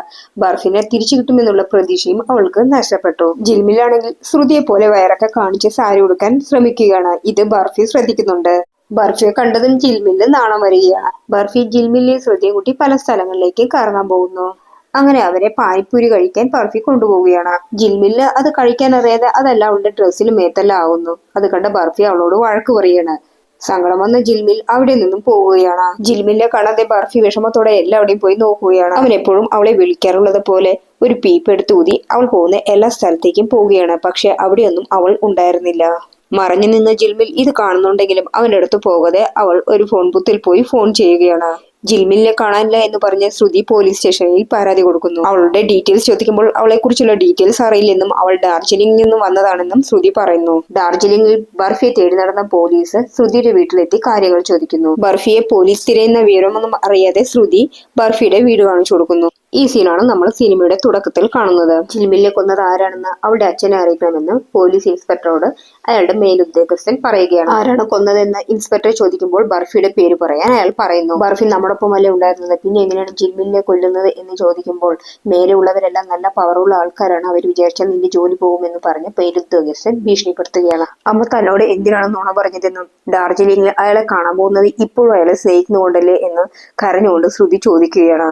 ബർഫിനെ തിരിച്ചു കിട്ടുമെന്നുള്ള പ്രതീക്ഷയും അവൾക്ക് നഷ്ടപ്പെട്ടു. ജിൽമിലാണെങ്കിൽ ശ്രുതിയെ പോലെ വയറൊക്കെ കാണിച്ച് സാരി ഉടുക്കാൻ ശ്രമിക്കുകയാണ്. ഇത് ബർഫി ശ്രദ്ധിക്കുന്നുണ്ട്. ബർഫിയെ കണ്ടതും ജിൽമിലിന് നാണം വരികയാണ്. ബർഫി ജിൽമിലിനെ ശ്രുതിയും കൂട്ടി പല സ്ഥലങ്ങളിലേക്ക് കറങ്ങാൻ പോകുന്നു. അങ്ങനെ അവരെ പാനിപ്പൂരി കഴിക്കാൻ ബർഫി കൊണ്ടുപോവുകയാണ്. ജിൽമിലിന് അത് കഴിക്കാൻ അറിയാതെ അതല്ല അവളുടെ ഡ്രസ്സിലും മേത്തെല്ലാം ആവുന്നു. അത് കണ്ട ബർഫി അവളോട് വഴക്ക് പറയുകയാണ്. സങ്കടം വന്ന ജിൽമിൽ അവിടെ നിന്നും പോവുകയാണ്. ജിൽമിലിനെ കാണാതെ ബർഫി വിഷമത്തോടെ എല്ലാവിടെയും പോയി നോക്കുകയാണ്. അവൻ എപ്പോഴും അവളെ വിളിക്കാറുള്ളത് പോലെ ഒരു പീപ്പ് എടുത്ത് ഊതി അവൾ പോകുന്ന എല്ലാ സ്ഥലത്തേക്കും പോവുകയാണ്. പക്ഷെ അവിടെയൊന്നും അവൾ ഉണ്ടായിരുന്നില്ല. മറഞ്ഞു നിന്ന ജിൽമിൽ ഇത് കാണുന്നുണ്ടെങ്കിലും അവന്റെ അടുത്ത് പോകാതെ അവൾ ഒരു ഫോൺ ബൂത്തിൽ പോയി ഫോൺ ചെയ്യുകയാണ്. ജിൽമിലിനെ കാണാനില്ല എന്ന് പറഞ്ഞ് ശ്രുതി പോലീസ് സ്റ്റേഷനിൽ പരാതി കൊടുക്കുന്നു. അവളുടെ ഡീറ്റെയിൽസ് ചോദിക്കുമ്പോൾ അവളെ കുറിച്ചുള്ള ഡീറ്റെയിൽസ് അറിയില്ലെന്നും അവൾ ഡാർജിലിംഗിൽ നിന്ന് വന്നതാണെന്നും ശ്രുതി പറയുന്നു. ഡാർജിലിംഗിൽ ബർഫിയെ തേടി നടന്ന പോലീസ് ശ്രുതിയുടെ വീട്ടിലെത്തി കാര്യങ്ങൾ ചോദിക്കുന്നു. ബർഫിയെ പോലീസ് തിരയുന്ന വിവരമൊന്നും അറിയാതെ ശ്രുതി ബർഫിയുടെ വീട് കാണിച്ചു കൊടുക്കുന്നു. ഈ സീനാണ് നമ്മൾ സിനിമയുടെ തുടക്കത്തിൽ കാണുന്നത്. ജിൽമിലിനെ കൊന്നത് ആരാണെന്ന് അവളുടെ അച്ഛനെ അറിയിക്കണമെന്ന് പോലീസ് ഇൻസ്പെക്ടറോട് അയാളുടെ മേലുദ്യോഗസ്ഥൻ പറയുകയാണ്. ആരാണ് കൊന്നതെന്ന് ഇൻസ്പെക്ടർ ചോദിക്കുമ്പോൾ ബർഫിയുടെ പേര് പറയാൻ അയാൾ പറയുന്നു. ബർഫി നമ്മോടൊപ്പം അല്ലേ ഉണ്ടായിരുന്നത്, പിന്നെ എങ്ങനെയാണ് ജിൽമിലിനെ കൊല്ലുന്നത് എന്ന് ചോദിക്കുമ്പോൾ മേലെ ഉള്ളവരെല്ലാം നല്ല പവറുള്ള ആൾക്കാരാണ്, അവർ വിചാരിച്ചാൽ നിന്റെ ജോലി പോകുമെന്ന് പറഞ്ഞ് മേലുദ്യോഗസ്ഥൻ ഭീഷണിപ്പെടുത്തുകയാണ്. അമ്മ തന്നോട് എന്തിനാണ് നുണ പറഞ്ഞതെന്നും ഡാർജിലിംഗിൽ അയാളെ കാണാൻ പോകുന്നത് ഇപ്പോഴും അയാളെ സ്നേഹിക്കുന്നുകൊണ്ടല്ലേ എന്ന് കരഞ്ഞുകൊണ്ട് ശ്രുതി ചോദിക്കുകയാണ്.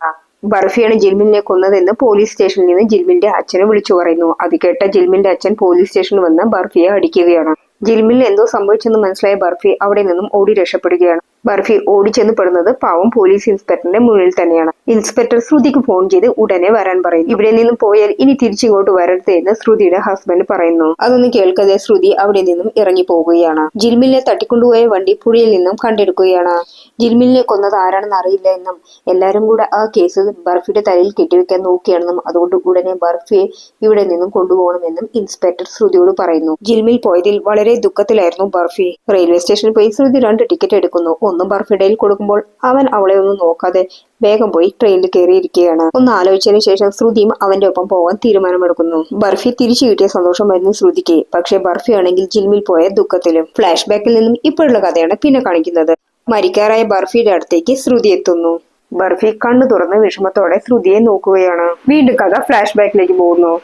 ബർഫിയാണ് ജിൽമിലിനെ കൊന്നതെന്ന് പോലീസ് സ്റ്റേഷനിൽ നിന്ന് ജിൽമിലിന്റെ അച്ഛനെ വിളിച്ചു പറയുന്നു. അത് കേട്ട ജിൽമിലിന്റെ അച്ഛൻ പോലീസ് സ്റ്റേഷനിൽ വന്ന് ബർഫിയെ അടിക്കുകയാണ്. ജിൽമിലിന് എന്തോ സംഭവിച്ചെന്ന് മനസ്സിലായ ബർഫി അവിടെ നിന്നും ഓടി രക്ഷപ്പെടുകയാണ്. ബർഫി ഓടിച്ചെന്ന് പെടുന്നത് പാവം പോലീസ് ഇൻസ്പെക്ടറിന്റെ മുന്നിൽ തന്നെയാണ്. ഇൻസ്പെക്ടർ ശ്രുതിക്ക് ഫോൺ ചെയ്ത് ഉടനെ വരാൻ പറയുന്നു. ഇവിടെ നിന്നും പോയാൽ ഇനി തിരിച്ചിങ്ങോട്ട് വരരുത് എന്ന് ശ്രുതിയുടെ ഹസ്ബൻഡ് പറയുന്നു. അതൊന്നും കേൾക്കാതെ ശ്രുതി അവിടെ നിന്നും ഇറങ്ങി പോവുകയാണ്. ജിൽമിലിനെ തട്ടിക്കൊണ്ടുപോയ വണ്ടി പുഴയിൽ നിന്നും കണ്ടെടുക്കുകയാണ്. ജിൽമിലിനെ കൊന്നത് ആരാണെന്ന് അറിയില്ല എന്നും എല്ലാരും കൂടെ ആ കേസ് ബർഫിയുടെ തലയിൽ കെട്ടിവെക്കാൻ നോക്കിയാണെന്നും അതുകൊണ്ട് ഉടനെ ബർഫിയെ ഇവിടെ നിന്നും കൊണ്ടുപോകണമെന്നും ഇൻസ്പെക്ടർ ശ്രുതിയോട് പറയുന്നു. ജിൽമിൽ പോയതിൽ വളരെ ദുഃഖത്തിലായിരുന്നു ബർഫി. റെയിൽവേ സ്റ്റേഷനിൽ പോയി ശ്രുതി 2 ടിക്കറ്റ് എടുക്കുന്നു. ഒന്ന് ബർഫിയുടെ കൊടുക്കുമ്പോൾ അവൻ അവളെ ഒന്നും നോക്കാതെ വേഗം പോയി ട്രെയിനിൽ കയറിയിരിക്കുകയാണ്. ഒന്ന് ആലോചിച്ചതിന് ശേഷം ശ്രുതിയും അവന്റെ ഒപ്പം പോകാൻ തീരുമാനമെടുക്കുന്നു. ബർഫി തിരിച്ചു കിട്ടിയ സന്തോഷമായിരുന്നു ശ്രുതിക്ക്. പക്ഷെ ബർഫി ആണെങ്കിൽ ജിൽമിൽ പോയ ദുഃഖത്തിലും. ഫ്ലാഷ് ബാക്കിൽ നിന്നും ഇപ്പോഴുള്ള കഥയാണ് പിന്നെ കാണിക്കുന്നത്. മരിക്കാറായ ബർഫിയുടെ അടുത്തേക്ക് ശ്രുതി എത്തുന്നു. ബർഫി കണ്ണു തുറന്ന് വിഷമത്തോടെ ശ്രുതിയെ നോക്കുകയാണ്. വീണ്ടും കഥ ഫ്ലാഷ് ബാക്കിലേക്ക് പോകുന്നു.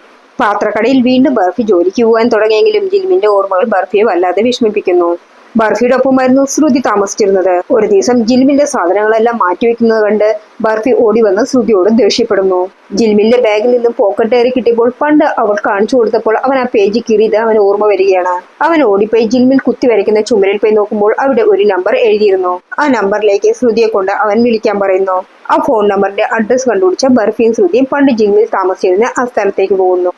പാത്രക്കടയിൽ വീണ്ടും ബർഫി ജോലിക്ക് പോകാൻ തുടങ്ങിയെങ്കിലും ജിൽമിന്റെ ഓർമ്മകൾ ബർഫിയെ വല്ലാതെ വിഷമിപ്പിക്കുന്നു. ബർഫിയുടെ ഒപ്പമായിരുന്നു ശ്രുതി താമസിച്ചിരുന്നത്. ഒരു ദിവസം ജിൽമിന്റെ സാധനങ്ങളെല്ലാം മാറ്റിവെക്കുന്നത് കണ്ട് ബർഫി ഓടി വന്ന് ശ്രുതിയോട് ദേഷ്യപ്പെടുന്നു. ജിൽമിന്റെ ബാഗിൽ നിന്നും പോക്കറ്റ് ഡയറി കിട്ടിയപ്പോൾ പണ്ട് അവൾ കാണിച്ചു കൊടുത്തപ്പോൾ അവൻ ആ പേജ് കീറിയത് അവന് ഓർമ്മ വരികയാണ്. അവൻ ഓടിപ്പോയി ജിൽമിൽ കുത്തി വരയ്ക്കുന്ന ചുമരിൽ പോയി നോക്കുമ്പോൾ അവിടെ ഒരു നമ്പർ എഴുതിയിരുന്നു. ആ നമ്പറിലേക്ക് ശ്രുതിയെ കൊണ്ട് അവൻ വിളിക്കാൻ പറയുന്നു. ആ ഫോൺ നമ്പറിന്റെ അഡ്രസ് കണ്ടുപിടിച്ച ബർഫിയും ശ്രുതിയും പണ്ട് ജിൽമിൽ താമസിച്ചിരുന്ന ആ സ്ഥലത്തേക്ക് പോകുന്നു.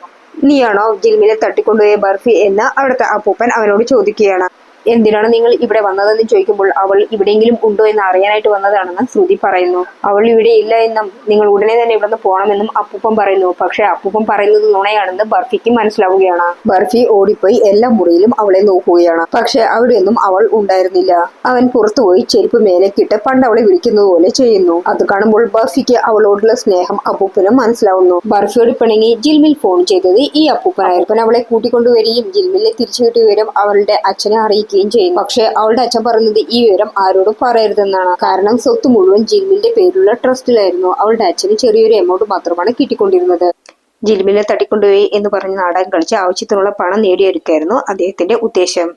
നീയാണോ ജിൽമിനെ തട്ടിക്കൊണ്ടുപോയ ബർഫി എന്ന് അവിടുത്തെ അപ്പൂപ്പൻ അവനോട് ചോദിക്കുകയാണ്. എന്തിനാണ് നിങ്ങൾ ഇവിടെ വന്നതെന്ന് ചോദിക്കുമ്പോൾ അവൾ ഇവിടെയെങ്കിലും ഉണ്ടോ എന്ന് അറിയാനായിട്ട് വന്നതാണെന്ന് ശ്രുതി പറയുന്നു. അവൾ ഇവിടെ ഇല്ല എന്നും നിങ്ങൾ ഉടനെ തന്നെ ഇവിടുന്ന് പോകണമെന്നും അപ്പൂപ്പൻ പറയുന്നു. പക്ഷെ അപ്പൂപ്പൻ പറയുന്നത് നുണയാണെന്ന് ബർഫിക്ക് മനസ്സിലാവുകയാണ്. ബർഫി ഓടിപ്പോയി എല്ലാ മുറിയിലും അവളെ നോക്കുകയാണ്. പക്ഷെ അവിടെയൊന്നും അവൾ ഉണ്ടായിരുന്നില്ല. അവൻ പുറത്തുപോയി ചെരുപ്പ് മേലേക്കിട്ട് പണ്ട് അവളെ വിളിക്കുന്നത് പോലെ ചെയ്യുന്നു. അത് കാണുമ്പോൾ ബർഫിക്ക് അവളോടുള്ള സ്നേഹം അപ്പൂപ്പനും മനസ്സിലാവുന്നു. ബർഫിയോട് പിണങ്ങി ജിൽമിൽ ഫോൺ ചെയ്തത് ഈ അപ്പൂപ്പനായിരുന്നു. അവളെ കൂട്ടിക്കൊണ്ടുവരികയും ജിൽമിലെ തിരിച്ചു കിട്ടിയ വിവരം അവളുടെ അച്ഛനെ അറിയിക്കുകയും ചെയ്യുന്നു. പക്ഷെ അവളുടെ അച്ഛൻ പറയുന്നത് ഈ വിവരം ആരോടും പറയരുതെന്നാണ്. കാരണം സ്വത്ത് മുഴുവൻ ജിൽമിന്റെ പേരിലുള്ള ട്രസ്റ്റിലായിരുന്നു. അവളുടെ അച്ഛന് ചെറിയൊരു എമൗണ്ട് മാത്രമാണ് കിട്ടിക്കൊണ്ടിരുന്നത്. ജിൽമിനെ തട്ടിക്കൊണ്ടുപോയി എന്ന് പറഞ്ഞ് നാടകം കളിച്ച് ആവശ്യത്തിനുള്ള പണം നേടിയെടുക്കായിരുന്നു അദ്ദേഹത്തിന്റെ ഉദ്ദേശം.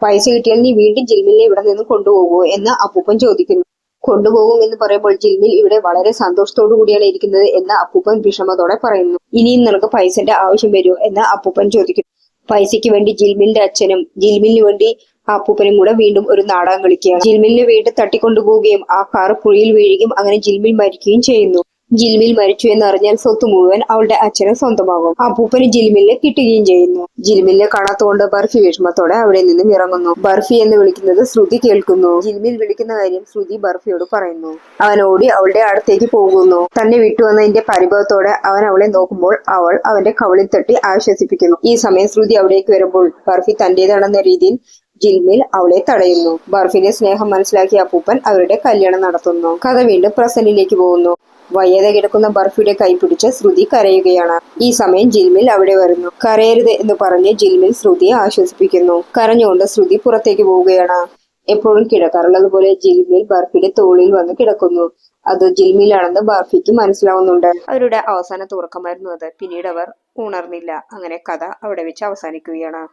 പൈസ കിട്ടിയാൽ നീ വീണ്ടും ജിൽമിനെ ഇവിടെ നിന്ന് കൊണ്ടുപോകുമോ എന്ന് അപ്പൂപ്പൻ ചോദിക്കുന്നു. കൊണ്ടുപോകും എന്ന് പറയുമ്പോൾ ജിൽമിൽ ഇവിടെ വളരെ സന്തോഷത്തോടു കൂടിയാണ് ഇരിക്കുന്നത് എന്ന് അപ്പൂപ്പൻ വിഷമത്തോടെ പറയുന്നു. ഇനിയും നിനക്ക് പൈസന്റെ ആവശ്യം വരുമോ എന്ന് അപ്പൂപ്പൻ ചോദിക്കുന്നു. പൈസയ്ക്ക് വേണ്ടി ജിൽമിലിന്റെ അച്ഛനും ജിൽമിലിന് വേണ്ടി അപ്പൂപ്പനും കൂടെ വീണ്ടും ഒരു നാടകം കളിക്കുകയാണ്. ജിൽമിലിനെ വീണ്ടും തട്ടിക്കൊണ്ടുപോവുകയും ആ കാർ പുഴയിൽ വീഴുകയും അങ്ങനെ ജിൽമിൽ മരിക്കുകയും ചെയ്യുന്നു. ജിൽമിൽ മരിച്ചു എന്നറിഞ്ഞാൽ സ്വത്ത് മുഴുവൻ അവളുടെ അച്ഛന് സ്വന്തമാകും. അപ്പൂപ്പന് ജിൽമിലിനെ കിട്ടുകയും ചെയ്യുന്നു. ജിൽമിലിനെ കാണാത്തതുകൊണ്ട് ബർഫി വിഷമത്തോടെ അവിടെ നിന്നും ഇറങ്ങുന്നു. ബർഫി എന്ന് വിളിക്കുന്നത് ശ്രുതി കേൾക്കുന്നു. ജിൽമിൽ വിളിക്കുന്ന കാര്യം ശ്രുതി ബർഫിയോട് പറയുന്നു. അവൻ ഓടി അവളുടെ അടുത്തേക്ക് പോകുന്നു. തന്നെ വിട്ടുവന്നതിന്റെ പരിഭവത്തോടെ അവൻ അവളെ നോക്കുമ്പോൾ അവൾ അവന്റെ കവിളിൽ തട്ടി ആശ്വസിപ്പിക്കുന്നു. ഈ സമയം ശ്രുതി അവിടേക്ക് വരുമ്പോൾ ബർഫി തന്റേതാണെന്ന രീതിയിൽ ജിൽമിൽ അവളെ തടയുന്നു. ബർഫിന്റെ സ്നേഹം മനസ്സിലാക്കിയ അപ്പൂപ്പൻ അവരുടെ കല്യാണം നടത്തുന്നു. കഥ വീണ്ടും പ്രസന്റിലേക്ക് പോകുന്നു. വയ്യാതെ കിടക്കുന്ന ബർഫിയുടെ കൈ പിടിച്ച് ശ്രുതി കരയുകയാണ്. ഈ സമയം ജിൽമിൽ അവിടെ വരുന്നു. കരയരുത് എന്ന് പറഞ്ഞ് ജിൽമിൽ ശ്രുതിയെ ആശ്വസിപ്പിക്കുന്നു. കരഞ്ഞുകൊണ്ട് ശ്രുതി പുറത്തേക്ക് പോവുകയാണ്. എപ്പോഴും കിടക്കാറുള്ളത് പോലെ ജിൽമിൽ ബർഫിയുടെ തോളിൽ വന്ന് കിടക്കുന്നു. അത് ജിൽമിലാണെന്ന് ബർഫിക്ക് മനസ്സിലാവുന്നുണ്ട്. അവരുടെ അവസാനത്തെ ഉറക്കമായിരുന്നു അത്. പിന്നീട് അവർ ഉണർന്നില്ല. അങ്ങനെ കഥ അവിടെ വെച്ച് അവസാനിക്കുകയാണ്.